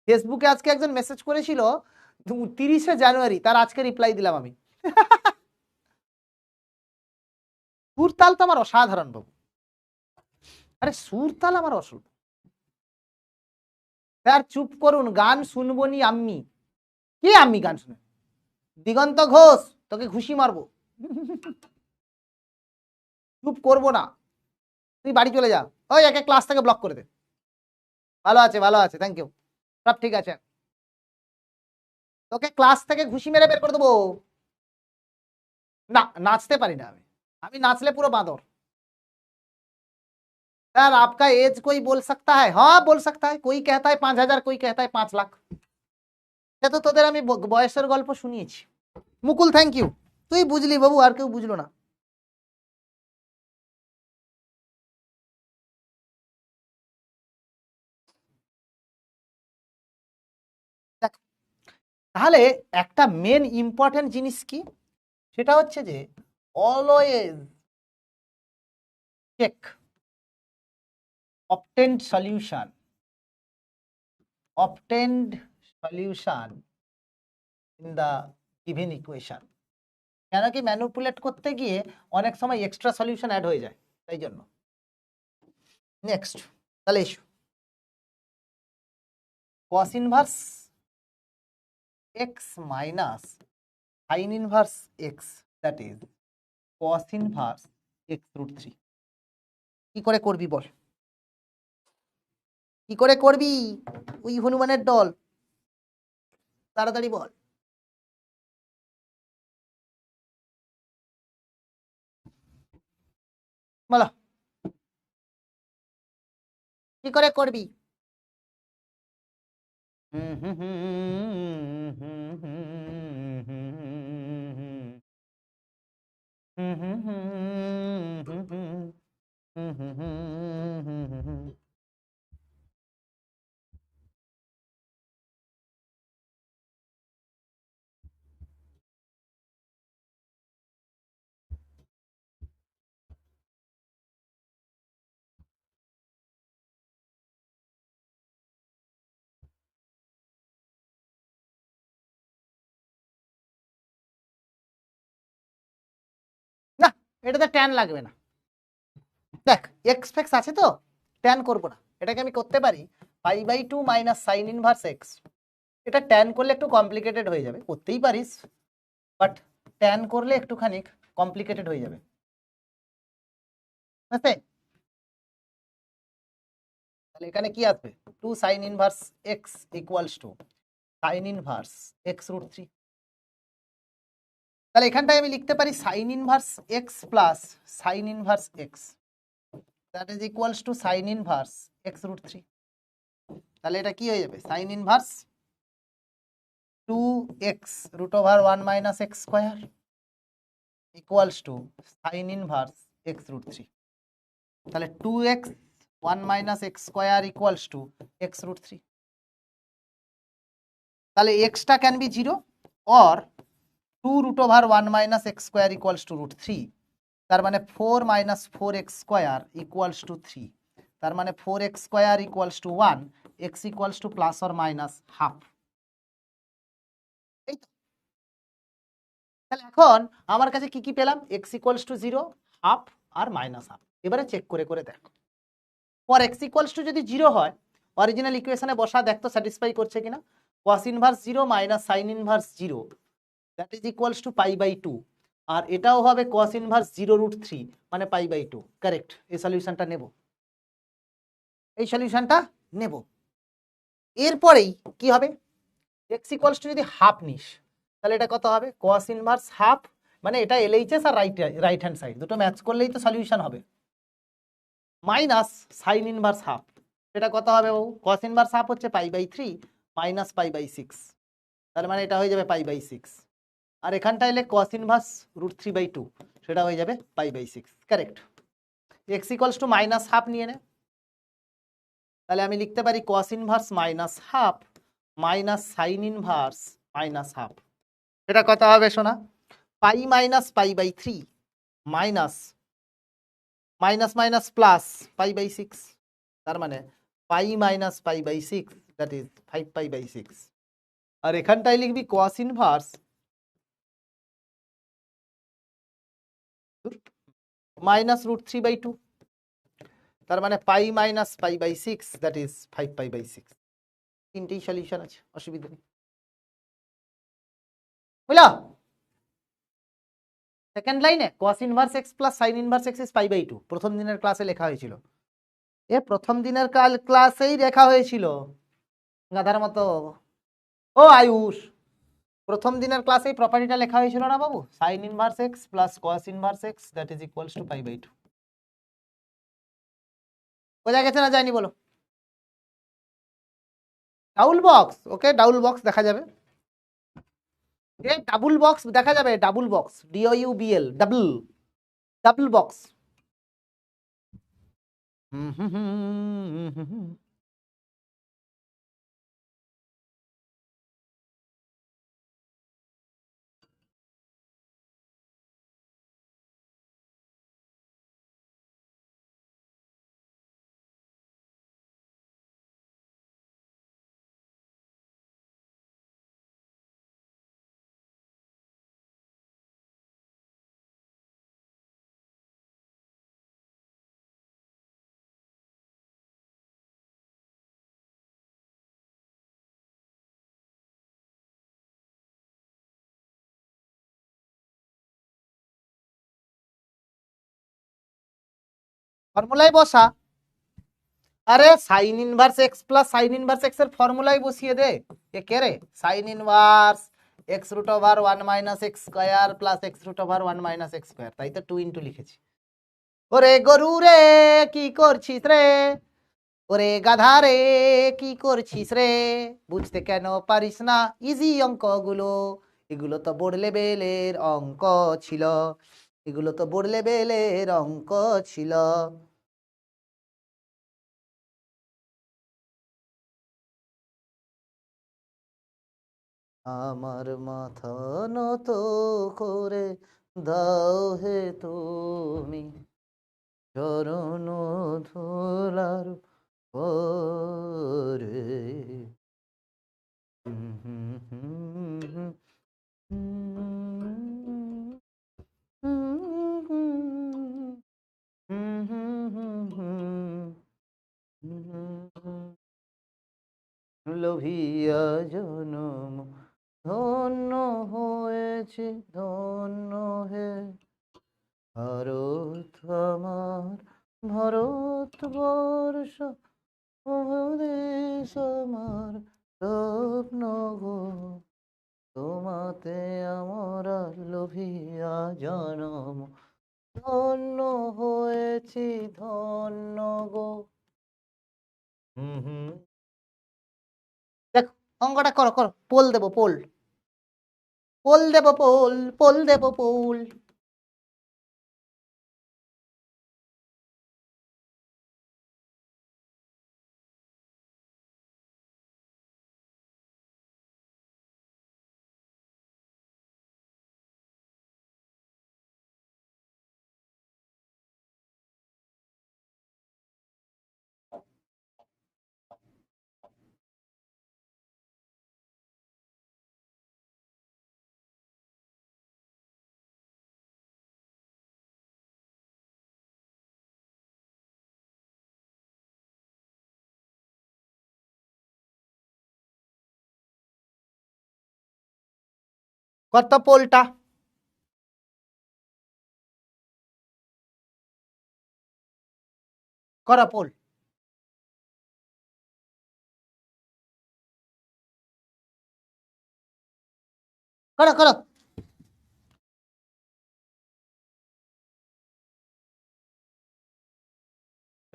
ফেসবুকে আজকে একজন মেসেজ করেছিল 30শে জানুয়ারি, তার আজকে রিপ্লাই দিলাম আমি। সুরতাল তো আমার অসাধারণ বাবু, আরে সুরতাল আমার অসুখ। স্যার চুপ করুন, গান শুনবো নি আমি। কি আমি গান শুনে? দিগন্ত ঘোষ, তোকে ঘুষি মারবো। চুপ করবো না, তুই বাড়ি চলে যা। ওই একে ক্লাস থেকে ব্লক করে দে। ভালো আছে, ভালো আছে, থ্যাংক ইউ, সব ঠিক আছে। তোকে ক্লাস থেকে ঘুষি মেরে বের করে দেবো। না, নাচতে পারি না আমি, আমি नाचले पूरा बांदर। सर आपका एज कोई बोल सकता है? हाँ बोल सकता है, कोई कहता है 5,000, कोई कहता है 5 लाख। সে তো তোদের আমি বয়সের গল্প শুনিয়েছি। মুকুল থ্যাংক ইউ, তুই বুঝলি বাবু, আর কেউ বুঝলো না। দেখ, তাহলে একটা মেন ইম্পর্টেন্ট জিনিস কি, সেটা হচ্ছে যে always check obtained solution, obtained solution in the given equation। কেন কি ম্যানিপুলেট করতে গিয়ে অনেক সময় এক্সট্রা সলিউশন অ্যাড হয়ে যায়, তাই জন্য। নেক্সট, তাহলে এসো, cos inverse x minus sin inverse x, that is cos inverse x√3। কি করে করবি বল, কি করে করবি? ওই হনুমানের দল, তাড়াতাড়ি বল। বলো কি করে করবি? না, এটাতে ট্যান লাগবে না। দেখ এক্স ফেক্স আছে তো, ট্যান করবো না। এটাকে আমি করতে পারি π/2 মাইনাস সাইন ইনভার্স এক্স। এটা ট্যান করলে একটু কমপ্লিকেটেড হয়ে যাবে, করতেই পারিস, বাট ট্যান করলে একটুখানি কমপ্লিকেটেড হয়ে যাবে। তাহলে এখানে কি আসবে, 2 sign inverse x equals to sine inverse x√3। তাহলে এখানটায় আমি লিখতে পারি sine inverse x plus sine inverse x, that is equals to sine inverse x√3। তাহলে এটা কি হয়ে যাবে, sign inverse 2x √1 minus x square equals to sine inverse x√3। তাহলে 2x 1 minus x square equals two x√3। তাহলে extra can be 0 or 2√1 minus x square equals two √3। তার মানে 4 minus 4x square equals two 3। তার মানে 4x square equals to 1, x equals to plus or minus half. তাহলে এখন আমার কাছে কি কি পেলাম, x ইকুয়ালস টু 0, হাফ আর মাইনাস হাফ। এবারে চেক করে করে দেখো, ফর x ইকুয়ালস টু যদি 0 হয়, অরিজিনাল ইকুয়েশনে বসা, দেখতো স্যাটিসফাই করছে কিনা। cos inverse 0 minus sine inverse 0, that is equals to π/2। আর এটাও হবে cos ইনভার্স 0√3 মানে π/2। কারেক্ট, এই সলিউশনটা নেব, এই সলিউশনটা নেব। এরপরেই কি হবে, x ইকুয়ালস টু যদি হাফ নিস, তাহলে এটা কত হবে, cos ইনভার্স হাফ, মানে এটা LHS আর রাইট হ্যান্ড সাইড দুটো ম্যাচ করলেই তো সলিউশন হবে, মাইনাস সাইন ইনভার্স হাফ। এটা কত হবে বাবু, cos ইনভার্স হাফ হচ্ছে π/3 মাইনাস π/6, তার মানে এটা হয়ে যাবে π/6। আর এখানটা এলে cos ইনভার্স √3/2, সেটা হয়ে যাবে π/6। Correct, x equals to minus half নিয়ে নে, তাহলে আমি লিখতে পারি cos inverse minus half minus sine inverse minus half. এটা কত হবে শোনা, pi minus π/3 minus minus minus plus π/6, তার মানে পাই মাইনাস π/6, দ্যাট ইজ 5π/6। আর এখানটায় লিখবি cos ইনভার্স -√3/2, তার মানে pi minus pi by 6, that is 5π/6। তিনটেই সলিউশন আছে, অসুবিধা নেই, বুঝলো? সেকেন্ড লাইনে cos inverse x plus sin inverse x is π/2 প্রথম দিনের ক্লাসে লেখা হয়েছিল। এ প্রথম দিনের ক্লাসেই লেখা হয়েছিল গাধার মতো। ও আয়ুষ, প্রথম দিনের ক্লাসেই প্রপার্টিটা লেখা হয়েছিল না বাবু? sin inverse x plus cos inverse x that is equals to π/2। বোঝা গেছে না যায়নি বলো? Double box, okay double box দেখা যাবে, ডাবল বক্স দেখা যাবে, double box DOUBL, double double box. ফর্মুলায় বসা, আরে sine inverse x plus sine inverse x এর ফর্মুলায় বসিয়ে দে। এ কে রে? Sign inverse x√1 - x² plus x√1 - x², তাই তো 2 লিখেছি। ওরে গরু রে কি করছিস রে, ওরে গাধা রে কি করছিস রে, বুঝতে কেন পারিস না ইজি অঙ্কগুলো? এগুলো তো বোর্ড লেভেলের অঙ্ক ছিল, এগুলো তো বোর্ড লেভেলের অঙ্ক ছিল। আমার মাথা নত করে দাও হে তুমি, চরণ ধুলার পরে। লোভিয়া জনম ধন্য হয়েছে, ধন্য হে ভারত আমার, ভারতবর্ষ দেশ আমার, স্বপ্ন গো তোমাতে আমরা লোভিয়া জনম ধন্য হয়েছি, ধন্য গো। দেখো অঙ্কটা করো করো, পোল দেবো, পোল পোল দেবো, পোল পোল দেবো, পোল। কত পোলটা? করো পোল। করো করো।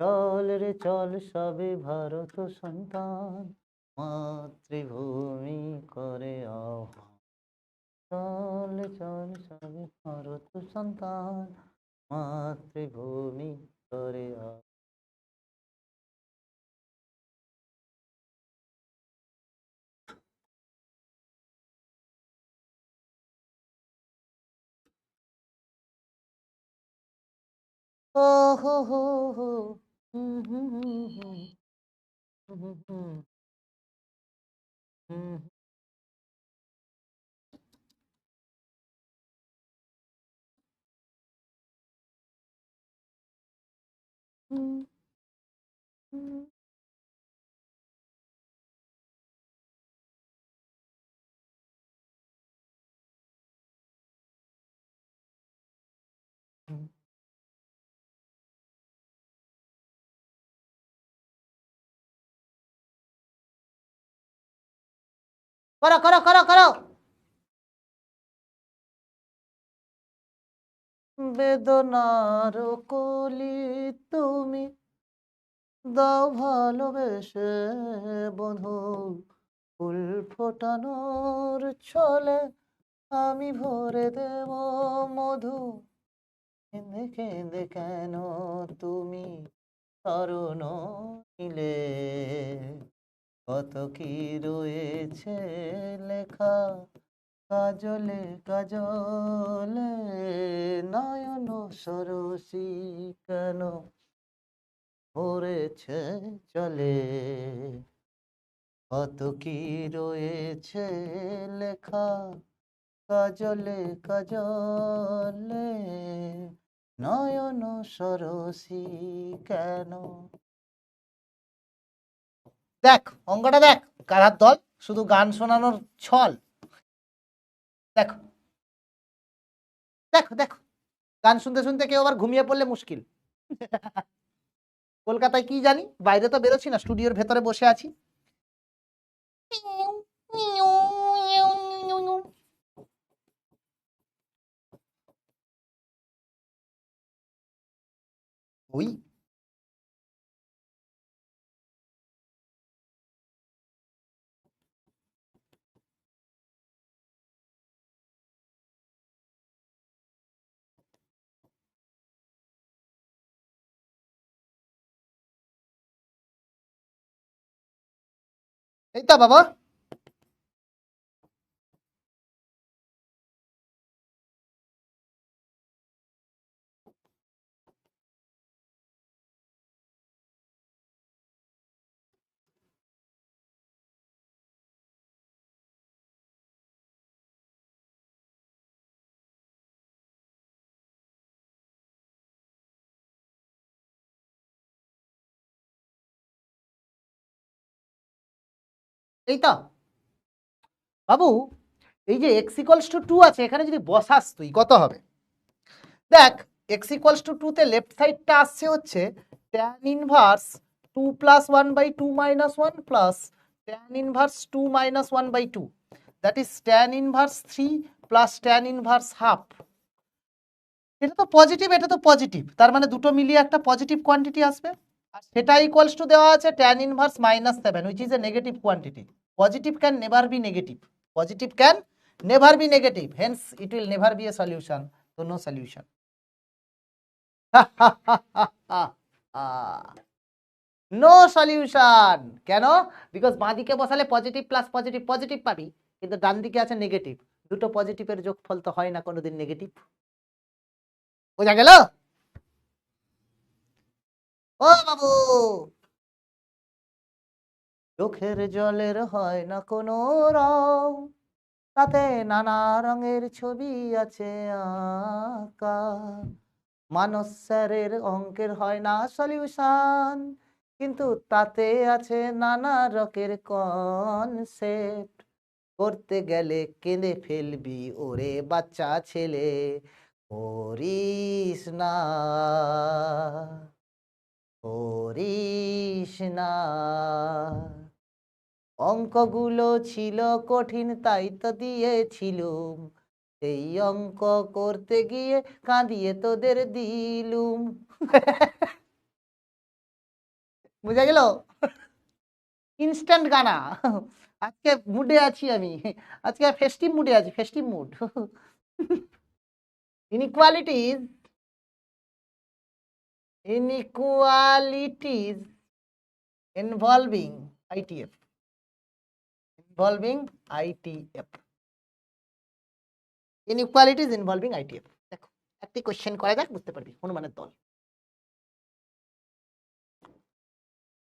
চল রে চল সবে ভারত সন্তান, মাতৃভূমি করে আহ্বান। চল চল সবে ভারত সন্তান, মাতৃভূমি করে আহ্বান। ও হো হো হো, হুম হুম হুম হুম, হুম হুম হুম। করো করো করো করো। বেদনার কলি তুমি দাও ভালোবেসে বধু, ফুল ফোটানোর ছলে আমি ভরে দেব মধু, কেঁদে কেঁদে কেন তুমি তরুণ নিলে, কত কি রয়েছে লেখা কাজলে কাজলে, নয়ন সরসী কেন ভরেছে চলে, কত কি রয়েছে লেখা কাজলে কাজলে, নয়ন সরসী কেন। দেখ অঙ্কটা দেখ, কারার দল শুধু গান শোনানোর ছল। দেখো দেখো দেখো, গান শুনতে শুনতে কেউ আবার ঘুমিয়ে পড়লে মুশকিল। কলকাতায় কি জানি, বাইরে তো বেরোচ্ছি না, স্টুডিওর ভেতরে বসে আছি। ওই এই তো বাবা, এই তো বাবু, এই যে এক্স ইকুয়ালস টু 2 আছে, এখানে যদি বসাস তুই কত হবে? দেখ এক্স ইকুয়ালস টু 2 তে লেফট সাইডটা আসছে হচ্ছে tan inverse 2 plus 1 by 2 minus 1 plus tan inverse 2 minus 1 by 2, that is tan inverse 3 plus tan inverse half. এটা তো পজিটিভ, এটা তো পজিটিভ, তার মানে দুটো মিলিয়ে একটা পজিটিভ কোয়ান্টিটি আসবে। আর সেটা ইকুয়ালস টু দেওয়া আছে tan inverse minus 7, which is a negative quantity. Positive can never be negative, positive can never be negative, hence it will never be a solution, তো নো সলিউশন। No solution. কেন? Because বাঁ দিকে বসালে positive plus positive positive পাবি, কিন্তু ডান দিকে আছে negative, দুটো পজিটিভের যোগফল তো হয় না কোনোদিন নেগেটিভ। বোঝা গেল? ও বাবু, চোখের জলের হয় না কোনো রং, তাতে নানা রঙের ছবি আছে আঁকা, মানস স্যারের অঙ্কের হয় না সলিউশন, কিন্তু তাতে আছে নানা রকের কনসেপ্ট, করতে গেলে কেঁদে ফেলবি ওরে বাচ্চা ছেলে, করিস না করিস না। অঙ্কগুলো ছিল কঠিন তাই তো দিয়েছিলুম, সেই অঙ্ক করতে গিয়ে কাঁদিয়ে তোদের দিলুম। বুঝা গেল? ইনস্ট্যান্ট গানা। আজকে মুডে আছি আমি, আজকে ফেস্টিভ মুডে আছি, festive mood. Inequalities inequalities involving ITF, involving ITF, inequalities involving ITF। দেখো একটি কোশ্চেন করা যাক, বুঝতে পারবি হনুমানের দল।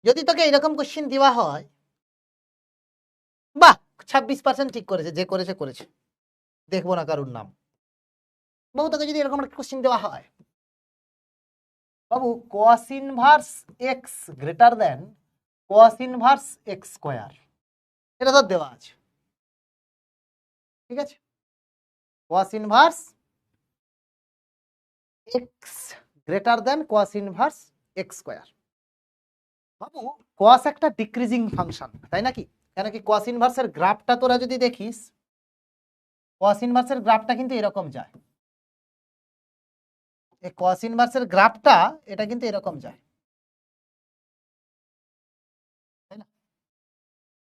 যদি তোকে এরকম কোশ্চেন দেওয়া হয়, বাহ 26% ঠিক করেছে, যে করেছে করেছে, দেখবো না কারুর নাম। বহু তোকে যদি এরকম একটা কোশ্চেন দেওয়া হয়, বাবু cos inverse x greater than cos inverse x square, এটা তো দেওয়া আছে, ঠিক আছে। cos inverse x greater than cos inverse x square. বাবু cos একটা ডিক্রিজিং ফাংশন, তাই নাকি? কেন কি cos ইনভার্সের গ্রাফটা তোরা যদি দেখিস, cos ইনভার্সের গ্রাফটা কিন্তু এরকম যায়, এই cos ইনভার্সের গ্রাফটা এটা কিন্তু এরকম যায়, তাই না?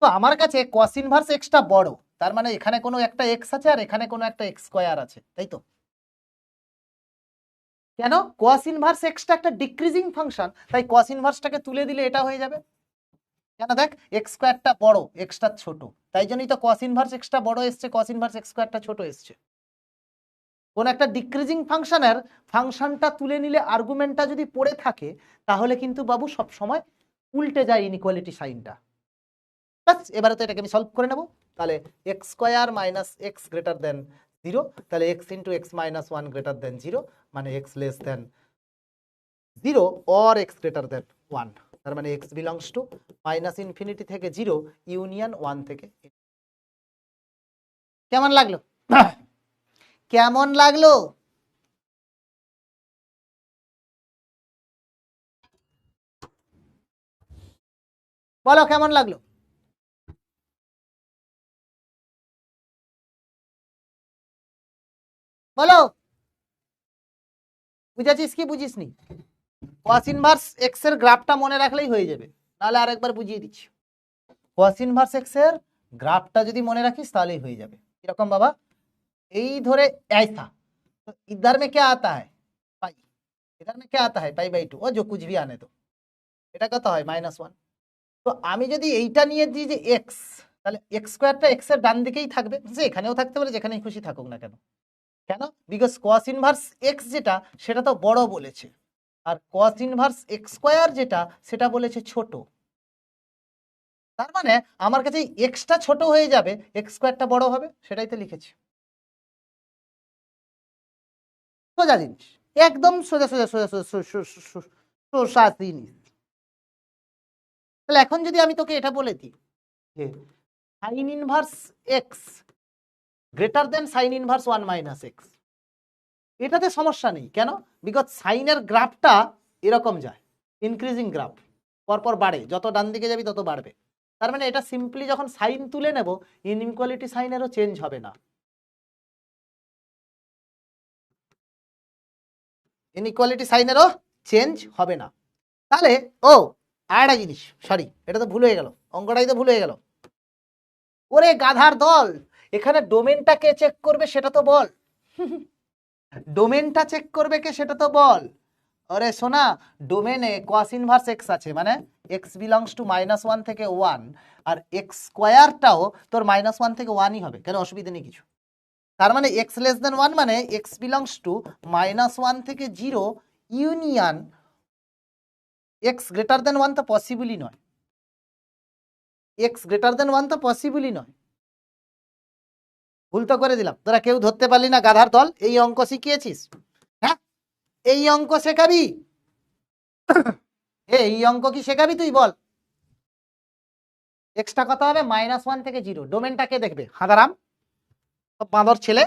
তো আমার কাছে cos ইনভার্স এক্সটা বড়, তার মানে এখানে কোনো একটা এক্স আছে আর এখানে কোনো একটা এক্স স্কোয়ার আছে, তাই তো? কেন? cos ইনভার্স এক্সটা একটা ডিক্রিজিং ফাংশন, তাই cos ইনভার্সটাকে তুলে দিলে এটা হয়ে যাবে। কেন? দেখ এক্স স্কোয়ারটা বড়, এক্সটা ছোট, তাই জন্যই তো cos ইনভার্স এক্সটা বড় এসছে, cos ইনভার্স এক্স স্কোয়ারটা ছোট এসছে। কোন একটা ডিক্রিজিং ফাংশনের ফাংশনটা তুলে নিলে আর্গুমেন্টটা যদি পড়ে থাকে, তাহলে কিন্তু বাবু সব সময় উল্টে যায় ইনইকুয়ালিটি সাইনটা। বাস এবারে তো এটাকে আমি সলভ করে নেব। তাহলে x square minus x greater than 0, তাহলে x into x minus 1 greater than 0, মানে x less then 0 or x greater than 1, তার মানে x belongs to minus infinity থেকে 0 ইউনিয়ন 1 থেকে। কেমন লাগলো? কেমন লাগলো? বলো কেমন লাগলো? বলো বুঝেছিস কি বুঝিসনি? cos ইনভার্স এক্স এর গ্রাফটা মনে রাখলেই হয়ে যাবে, নাহলে আরেকবার বুঝিয়ে দিচ্ছি। cos ইনভার্স এক্স এর গ্রাফটা যদি মনে রাখিস তাহলেই হয়ে যাবে। কিরকম বাবা? এই ধরে ऐसा, तो इधर में क्या आता है पाई, इधर में क्या आता है पाई बाई 2, ও जो कुछ भी आने दो, এটা কত হয় -1। তো আমি যদি এইটা নিয়ে দিই যে এক্স, তাহলে এক্স স্কোয়ারটা এক্স এর ডান দিকেই থাকবে, যে এখানেও থাকতে পারে, যেখানেই খুশি থাকুক না কেন। কেন? বিকজ cos ইনভার্স এক্স যেটা সেটা তো বড় বলেছে, আর cos ইনভার্স এক্স স্কোয়ার যেটা সেটা বলেছে ছোট। তার মানে আমার কাছে এক্সটা ছোট হয়ে যাবে, এক্স স্কোয়ারটা বড় হবে, সেটাই তো লিখেছি। সোজা জিনিস, একদম সোজা সোজা সোজা সোজা সোজা জিনিস। তাহলে এখন যদি আমি তোকে এটা বলে দিই যে sine inverse x greater than sign inverse 1 minus x, এটাতে সমস্যা নেই। কেন? বিকজ সাইনের গ্রাফটা এরকম যায়, ইনক্রিজিং গ্রাফ, পরপর বাড়ে, যত ডান দিকে যাবি তত বাড়বে। তার মানে এটা সিম্পলি যখন সাইন তুলে নেব, ইনইকুয়ালিটি সাইনেরও চেঞ্জ হবে না, ইনইকুয়ালিটি সাইনেরও চেঞ্জ হবে না। তাহলে ও আর একটা জিনিস, সরি এটা তো ভুল হয়ে গেল, অঙ্কটাই তো ভুল হয়ে গেল। ওরে গাধার দল, এখানে ডোমেনটা কে চেক করবে সেটা তো বল। ডোমেনটা চেক করবে কে সেটা তো বল। আরে শোনা, ডোমেনে cos ইনভার্স এক্স আছে, মানে এক্স বিলংস টু -1 থেকে 1, আর এক্স স্কোয়ারটাও তোর -1 থেকে 1ই হবে, কেন অসুবিধা নেই কিছু। তার মানে এক্স লেস দেন 1 মানে এক্স বিলংস টু -1 থেকে 0 ইউনিয়ন এক্স গ্রেটার দেন 1 তো পসিবলই নয়, এক্স গ্রেটার দেন 1 তো পসিবলই নয়। ভুল তো করে দিলাম, তোরা কেউ ধরতে পারলি না গাধার দল। এই অঙ্ক শিখিয়েছিস? হ্যাঁ, এই অঙ্ক শেখাবি? এই অঙ্ক কি শেখাবি তুই বল? এক্সটা কত হবে? -1 থেকে 0। ডোমেনটা কে দেখবে? হাঁদারাম বাঁদর ছেলে।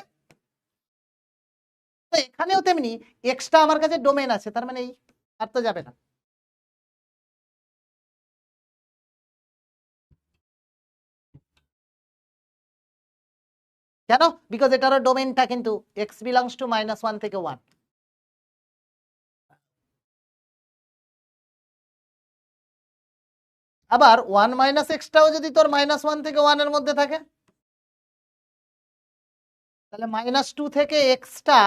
তো এখানেও তেমনি এক্সটা আমার কাছে ডোমেন আছে, তার মানে এই আর তো যাবে না। কেন? বিকজ এটারও ডোমেনটা কিন্তু এক্স বিলংস টু -1 থেকে 1। আবার 1 মাইনাস এক্সটাও যদি তোর -1 থেকে 1 এর মধ্যে থাকে, তাহলে -2 থেকে এক্সটা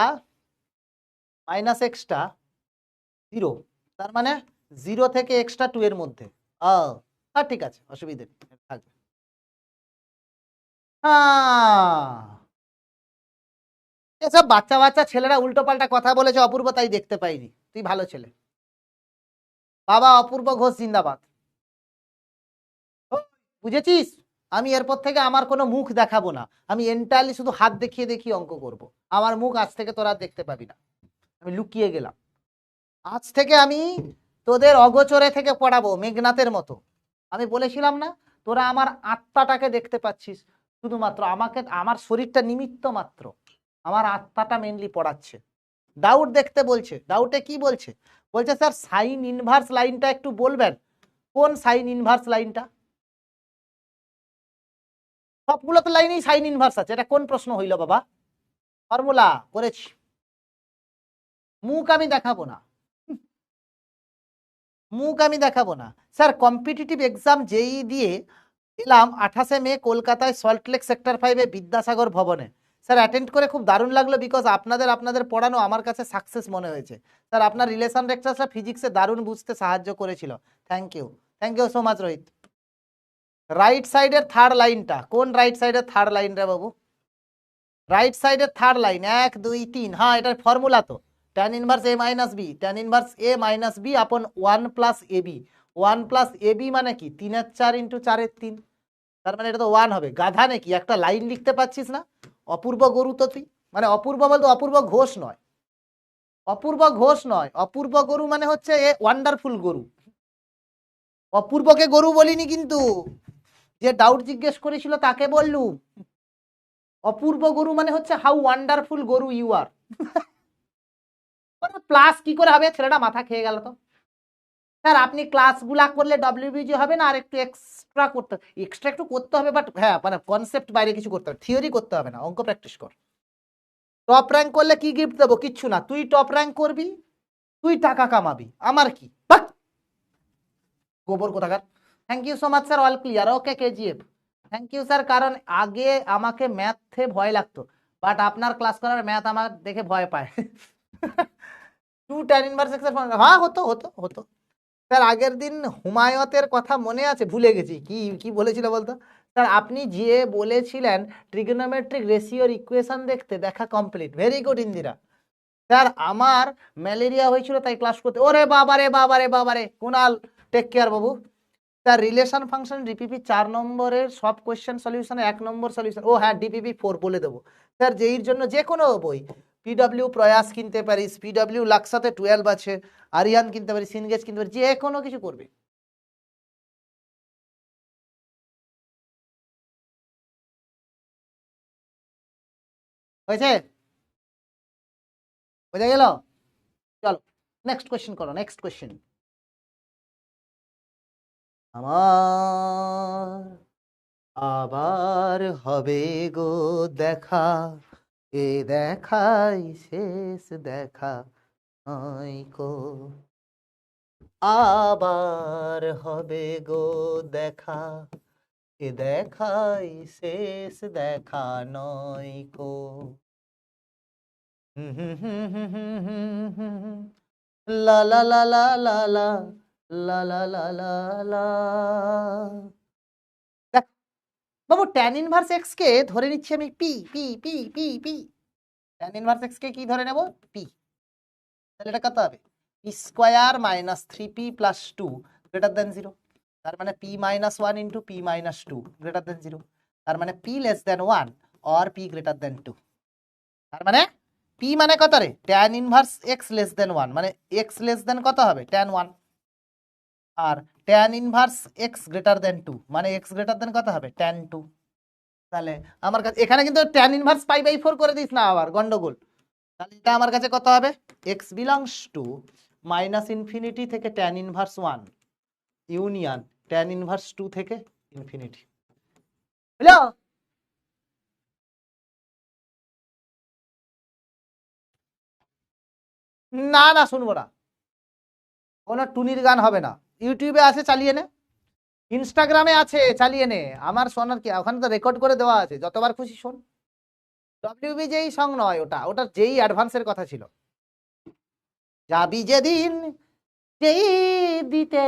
এক্সটা 0, তার মানে 0 থেকে এক্সটা 2 এর মধ্যে। হ্যাঁ ঠিক আছে, অসুবিধা নেই, থাকবে। এসব বাচ্চা বাচ্চা ছেলেরা উল্টো পাল্টা কথা বলেছে, অপূর্ব তাই দেখতে পাইনি। তুই ভালো ছেলে, বাবা অপূর্ব ঘোষ জিন্দাবাদ। ও, বুঝেছিস? আমি এরপর থেকে আমার কোনো মুখ দেখাবো না, আমি এন্টারলি শুধু হাত দেখিয়ে দেখিয়ে অঙ্ক করব। আমার মুখ আজ থেকে তোরা দেখতে পাবি না, আমি লুকিয়ে গেলাম। আজ থেকে আমি তোদের অগোচরে থেকে পড়াবো মেঘনাথের মতো। আমি বলেছিলাম না, তোরা আমার আত্মাটাকে দেখতে পাচ্ছিস, শুধুমাত্র আমাকে, আমার শরীরটা নিমিত্ত মাত্র, আমার আত্মাটা মেনলি পড়াচ্ছে। ডাউট দেখতে বলছে, ডাউটে কি বলছে? বলছে স্যার সাইন ইনভার্স লাইনটা একটু বলবেন। কোন সাইন ইনভার্স লাইনটা? সবগুলো তো লাইনেই সাইন ইনভার্স আছে, এটা কোন প্রশ্ন হইল বাবা? ফর্মুলা করেছি, মুখ আমি দেখাবো না, মুখ আমি দেখাবো না। স্যার কম্পিটিটিভ এক্সাম যেই দিয়ে এলাম 28 মে কলকাতায় সল্টলেক সেক্টর 5-এ বিদ্যাসাগর ভবনে। স্যার অ্যাটেন্ড করে খুব দারুণ লাগলো, বিকজ আপনাদের পড়ানো আমার কাছে সাকসেস মনে হয়েছে। স্যার আপনার রিলেশন লেকচারটা ফিজিক্সে দারুণ বুঝতে সাহায্য করেছিল। Thank you so much Rohit. Right সাইডের থার্ড লাইনটা কোন? রাইট সাইডের থার্ড লাইন রে বাবু, রাইট সাইডের থার্ড লাইন 1 2 3। হ্যাঁ এটার ফর্মুলা তো tan inverse a minus b, tan inverse a minus b upon 1 plus a b. 1 plus a b মানে কি 3/4 ইন্টু 4/3, তার মানে এটা তো 1 হবে। গাধা নাকি, একটা লাইন লিখতে পাচ্ছিস না? অপূর্ব গরু তো তুই, মানে অপূর্ব বলতে অপূর্ব ঘোষ নয়, অপূর্ব ঘোষ নয়, অপূর্ব গরু মানে হচ্ছে এ ওয়ান্ডারফুল গরু। অপূর্বকে গরু বলিনি কিন্তু, যে ডাউট জিজ্ঞেস করেছিল তাকে বললুম। অপূর্ব গরু মানে হচ্ছে হাউ ওয়ান্ডারফুল গরু ইউ আর। প্লাস কি করে হবে? ছেলেটা মাথা খেয়ে গেল তো। স্যার আপনি ক্লাসগুলা করলে ডব্লিউবিজি হবে না, আর একটু এক্সট্রা করতে, এক্সট্রা একটু করতে হবে, বাট হ্যাঁ মানে কনসেপ্ট বাইরে কিছু করতে হবে, থিওরি করতে হবে না, অঙ্ক প্র্যাকটিস কর। টপ র্যাঙ্ক করলে কি গিফট দেবো? কিচ্ছু না, তুই টপ র্যাঙ্ক করবি, তুই টাকা কামাবি, আমার কি? গোবর কোথাকার। Thank you so much sir, all clear, okay KGF. Thank you sir, কারণ আগে আমাকে ম্যাথে ভয় লাগতো, বাট আপনার ক্লাস করার ম্যাথ আমার দেখে ভয় পায়। 2 tan ইনভার্স এক্স এর ফর্মুলা, হ্যাঁ হতো হতো হতো। স্যার আগের দিন হুমায়তের কথা মনে আছে? ভুলে গেছি, কি কি বলেছিল বলতো? স্যার আপনি যে বলেছিলেন ট্রিগোনোমেট্রিক রেশিওর ইকুয়েশন দেখতে, দেখা complete, very good Indira. Sir আমার ম্যালেরিয়া হয়েছিল তাই ক্লাস করতে, ওরে বাবারে বাবারে বাবারে, কুনাল টেক কেয়ার বাবু। স্যার রিলেশন ফাংশন ডিপিপি 4 নম্বরের সব কোয়েশ্চেন সলিউশনে 1 নম্বর সলিউশন, ও হ্যাঁ ডিপিপি 4 বলে দেবো। স্যার যেইর জন্য যে কোনো বই, পিডব্লিউ প্রয়াস কিনতে পারিস, পিডব্লিউ লাক্সাতে 12 আছে, আরিয়ান কিনতে পারিস, সিনগেজ কিনতে পারিস, যে কোনো কিছু করবে। হয়েছে? বোঝা গেল? চলো নেক্সট কোয়েশ্চেন করো, নেক্সট কোয়েশ্চেন। আমার আবার হবে গো দেখা, এ দেখাই শেষ দেখা নয় কো। আবার হবে গো দেখা, এ দেখাই শেষ দেখা নয় কো। লা লা লা লা লা লা লা লা লা লা লা। দেখ বাবু, ট্যান ইনভার্স এক্স কে ধরে নিচ্ছি আমি P P P P P. Tan inverse x কে কি ধরে নেব? পি। তাহলে এটা কত হবে? P square minus 3p plus 2 greater than 0। তার মানে p minus 1 into p minus 2 greater than 0। তার মানে p less than 1 or p greater than 2। তার মানে p মানে কত রে? Tan inverse x less than 1, মানে x লেস দেন কত হবে? ট্যান 1। আর tan inverse x greater than 2 মানে x গ্রেটার দেন কত হবে? ট্যান 2। তাহলে আমার কাছে এখানে কিন্তু ট্যান ইনভার্স π/4 করে দিস না, আবার গন্ডগোল। তাহলে এটা আমার কাছে কত হবে? x belongs to minus infinity থেকে tan inverse 1 union tan inverse 2 থেকে ইনফিনিটি। বুঝলো? না না শুনবো না, কোনো টুনির গান হবে না। ইউটিউবে আছে, চালিয়ে নে। ইনস্টাগ্রামে আছে, চালিয়ে নে। আমার শোনার কি, ওখানে তো রেকর্ড করে দেওয়া আছে, যতবার খুশি শোন। ডব্লিউবি যেই সং নয় ওটা, ওটা যেই অ্যাডভান্সের কথা ছিল। যাবি যেদিন যেই দিতে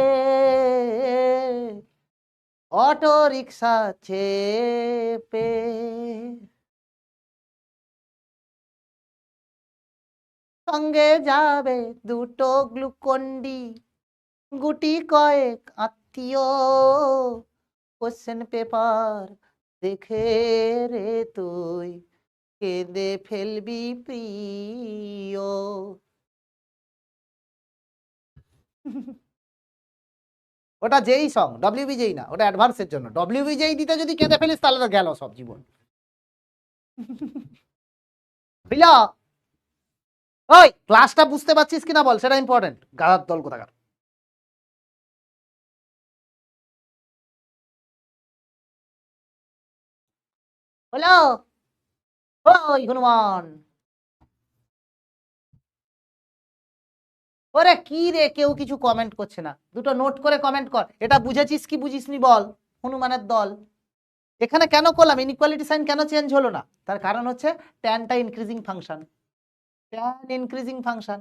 অটো রিক্সা চেপে, সঙ্গে যাবে দুটো গ্লুকন্ডি, গুটি কয়েক আত্মীয়, কোশ্চেন পেপার দেখে রে তুই কেঁদে ফেলবি প্রিয়। ওটা যেই সং, ডব্লিউবি যেই না, ওটা অ্যাডভান্সের জন্য। ডব্লিউবি যেই দিতে যদি কেঁদে ফেলিস তাহলে তো গেল সব জীবন। বুঝলা? ওই ক্লাসটা বুঝতে পারছিস কিনা বল, সেটা ইম্পর্টেন্ট। গাধার দল কোথাকার। হলো? ওই হনুমান, ওরে কি রে, কেউ কিছু কমেন্ট করছে না, দুটো নোট করে কমেন্ট কর, এটা বুঝেছিস কি বুঝিসনি বল। হনুমানের দল। এখানে কেন করলাম ইনইকুয়ালিটি সাইন, কেন চেঞ্জ হলো না? তার কারণ হচ্ছে ট্যানটা increasing function, tan increasing function.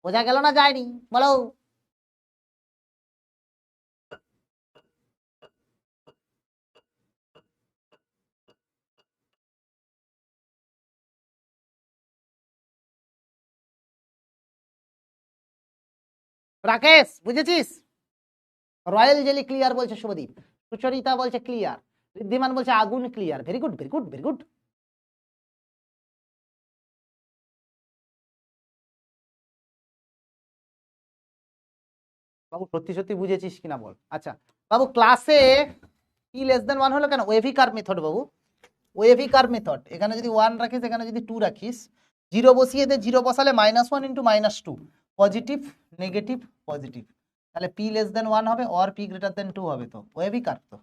বোঝা গেল না যায়নি? বলো। রাকেশ বুঝেছিস? রয়্যাল জেলি ক্লিয়ার বলছে শুভদীপ, সুচরিতা বলছে ক্লিয়ার, ঋদ্ধিমান বলছে আগুন clear. Very good, very good, very good. বাবু সত্যি সত্যি বুঝেছিস কিনা বল। আচ্ছা বাবু, ক্লাসে ই লেস দেন 1 হলো কেন? ওয়েভি কার্ভ মেথড বাবু, ওয়েভি কার্ভ মেথড। এখানে যদি 1 রাখিস, এখানে যদি 2 রাখিস, 0 বসিয়ে দে, 0 বসালে -1 ইন্টু -2, পজিটিভ নেগেটিভ পজিটিভ, তাহলে পি লেস দেন 1 হবে, और পি গ্রেটার দেন 2 হবে। তো ওয়েভি কার্ভ তো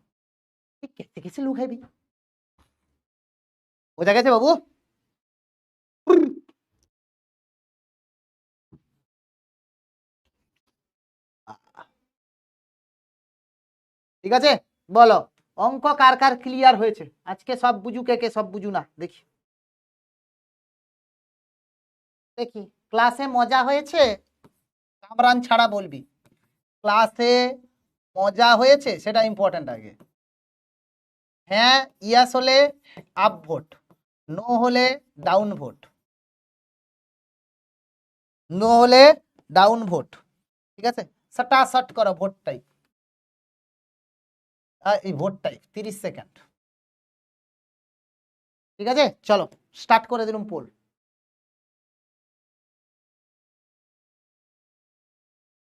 ঠিক कैसे कैसे लोग है भी। বোঝা গেছে বাবু? ঠিক আছে, বলো অঙ্ক কার কার ক্লিয়ার হয়েছে আজকে? সব বুঝু, কে কে সব বুঝু না দেখি, দেখি। ক্লাসে মজা হয়েছে? কামরান ছাড়া বলবি ক্লাসে মজা হয়েছে, সেটা ইম্পর্টেন্ট আগে। হ্যাঁ ইয়াস হলে আপ ভোট, নো হলে ডাউন ভোট, নো হলে ডাউন ভোট। ঠিক আছে, সটাসট করো ভোট টাইপ, এই ভোট টাইপ 30 সেকেন্ড। ঠিক আছে, চলো স্টার্ট করে দিলাম পোল।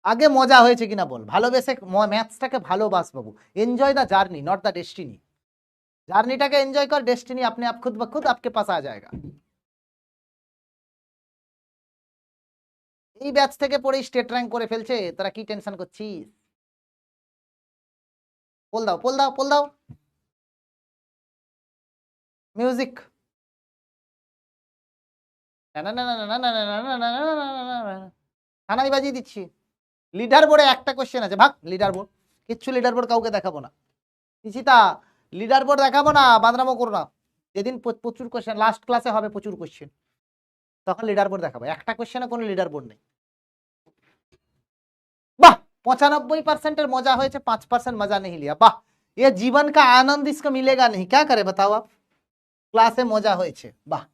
আগে মজা হয়েছে কিনা বল, ভালোবেসে ম্যাথসটাকে ভালোবাস বাবু। Enjoy the journey not the destiny. জার্নিটাকে এনজয় কর, डेस्टिनी अपने आप खुद ब खुद आपके पास आ जाएगा। এই ব্যাচ থেকে পড়ে স্টেট র্যাঙ্ক করে ফেলছে, তোরা কি টেনশন করছিস? পোল দাও, পোল দাও, পোল দাও। মিউজিক। থানাই বাজিয়ে দিচ্ছি। লিডার বোর্ডে একটা কোশ্চেন আছে, ভাগ লিডার বোর্ড। কিচ্ছু লিডার বোর্ড কাউকে দেখাবো না। নিশিতা লিডার বোর্ড দেখাবো না, বাদরামো করো না। যেদিন প্রচুর কোশ্চেন, লাস্ট ক্লাসে হবে প্রচুর কোশ্চেন, তখন লিডার বোর্ড দেখাবো। একটা কোশ্চেনে কোনো লিডার বোর্ড নেই। वाह, 95% मजा हुए, 5% मजा नहीं लिया। वाह, ये जीवन का आनंद इसको मिलेगा नहीं, क्या करे बताओ आप। ক্লাসে মজা হয়েছে, বাহ।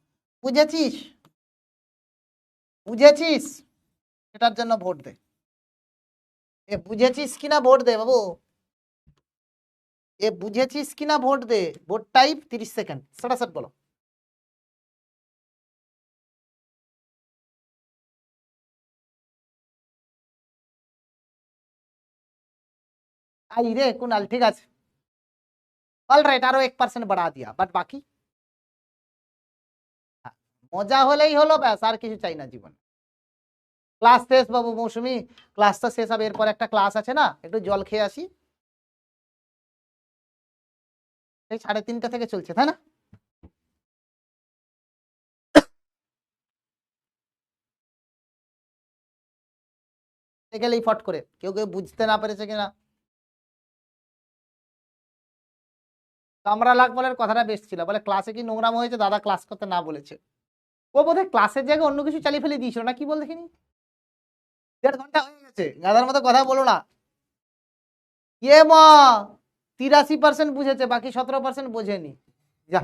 বুঝেছিস? বুঝেছিস? এটার জন্য ভোট দে। এ বুঝেছিস কিনা ভোট দে বাবু, এ বুঝেছিস কিনা ভোট দে। ভোট টাইপ 30 সেকেন্ড, সটাসট বলো। आई रे कुणाल, ঠিক আছে, অলরাইট, আরো 1% बढ़ा दिया, বাট বাকি মজা হলেই হলো, ব্যাস, আর কিছু চাই না জীবন। ক্লাস শেষ বাবু, মৌসুমি ক্লাসটা শেষ হবে, এরপর একটা ক্লাস আছে না, একটু জল খেয়ে আসি। এই 3:30 থেকে চলছে, তাই না? গেলেই ফট করে, কেউ কেউ বুঝতে না পেরেছে কিনা। কামরা লাগ বলার কথাটা বেশ ছিল, বলে ক্লাসে কি নোংরাম হয়েছে, দাদা ক্লাস করতে না বলেছে। ও বোধহয় ক্লাসের জায়গায় অন্য কিছু চালিয়ে ফেলে দিয়েছিল না, কি বল দেখিনি। 1.5 ঘন্টা হয়ে গেছে, গাদার মতো কথা বলো না। ইয়ে মা, 83% বুঝেছে, বাকি 17% বোঝেনি। যা,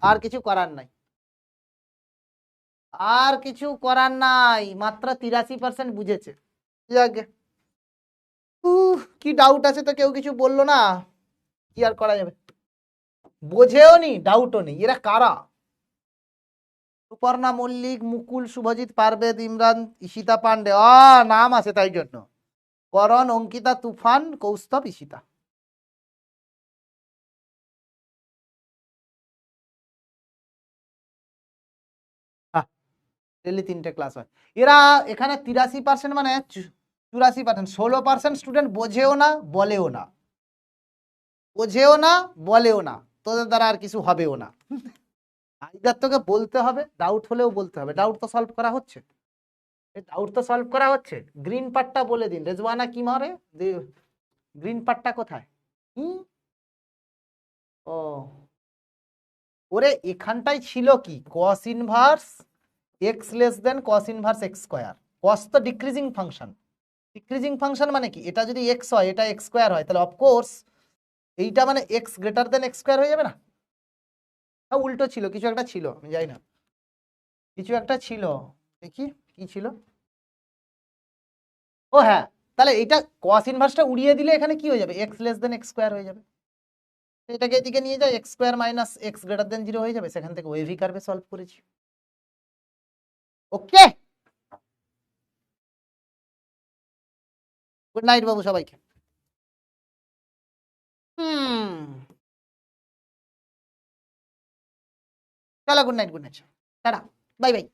আর কিছু করার নাই, আর কিছু করার নাই, মাত্র 83% বুঝেছে। যাকে কি ডাউট আছে তো কেউ কিছু বললো না, কি আর করা যাবে। বোঝেও নি, ডাউটও নেই, এরা কারা? সুপর্ণা মল্লিক, মুকুল, শুভজিৎ, পারভেদ, ইমরান, ঈশিতা পান্ডে। নাম আছে তাই জন্য। করণ, অঙ্কিতা, তুফান, কৌস্তব, ঈশিতা। ডেলি 3টে ক্লাস হয়। এরা এখানে 83% মানে 84%, 16% স্টুডেন্ট বোঝেও না, বলেও না, বোঝেও না, বলেও না। তোদের দ্বারা আর কিছু হবেও না। আইদার তোকে বলতে হবে, ডাউট হলেও বলতে হবে। ডাউট তো সলভ করা হচ্ছে, ডাউট তো সলভ করা হচ্ছে। গ্রিন পার্টটা বলে দিন, রেজওয়ানা কি মারে, গ্রিন পার্টটা কোথায়? ও ওরে, এখানটাই ছিল কি, cos inverse x less than cos inverse x square. Cos তো ডিক্রিজিং ফাংশন, ডিক্রিজিং ফাংশন মানে কি, এটা যদি এক্স হয়, এটা এক্স স্কোয়ার হয়, তাহলে অফকোর্স এইটা মানে x greater than x square হয়ে যাবে না? উল্টো ছিল, কিছু একটা ছিল, আমি জানি না, কিছু একটা ছিল, দেখি কি ছিল। ও হ্যাঁ, তাহলে এটা কস ইনভার্সটা উড়িয়ে দিলে এখানে কি হয়ে যাবে, এক্স লেস দেন এক্স স্কোয়ার হয়ে যাবে। এটাকে এদিকে নিয়ে যায়, x square minus x greater than 0 হয়ে যাবে। সেখান থেকে ওয়েভি কার্ভে সলভ করেছি। ওকে, গুড নাইট বাবু সবাইকে। চলো good night, good night, tata, bye bye.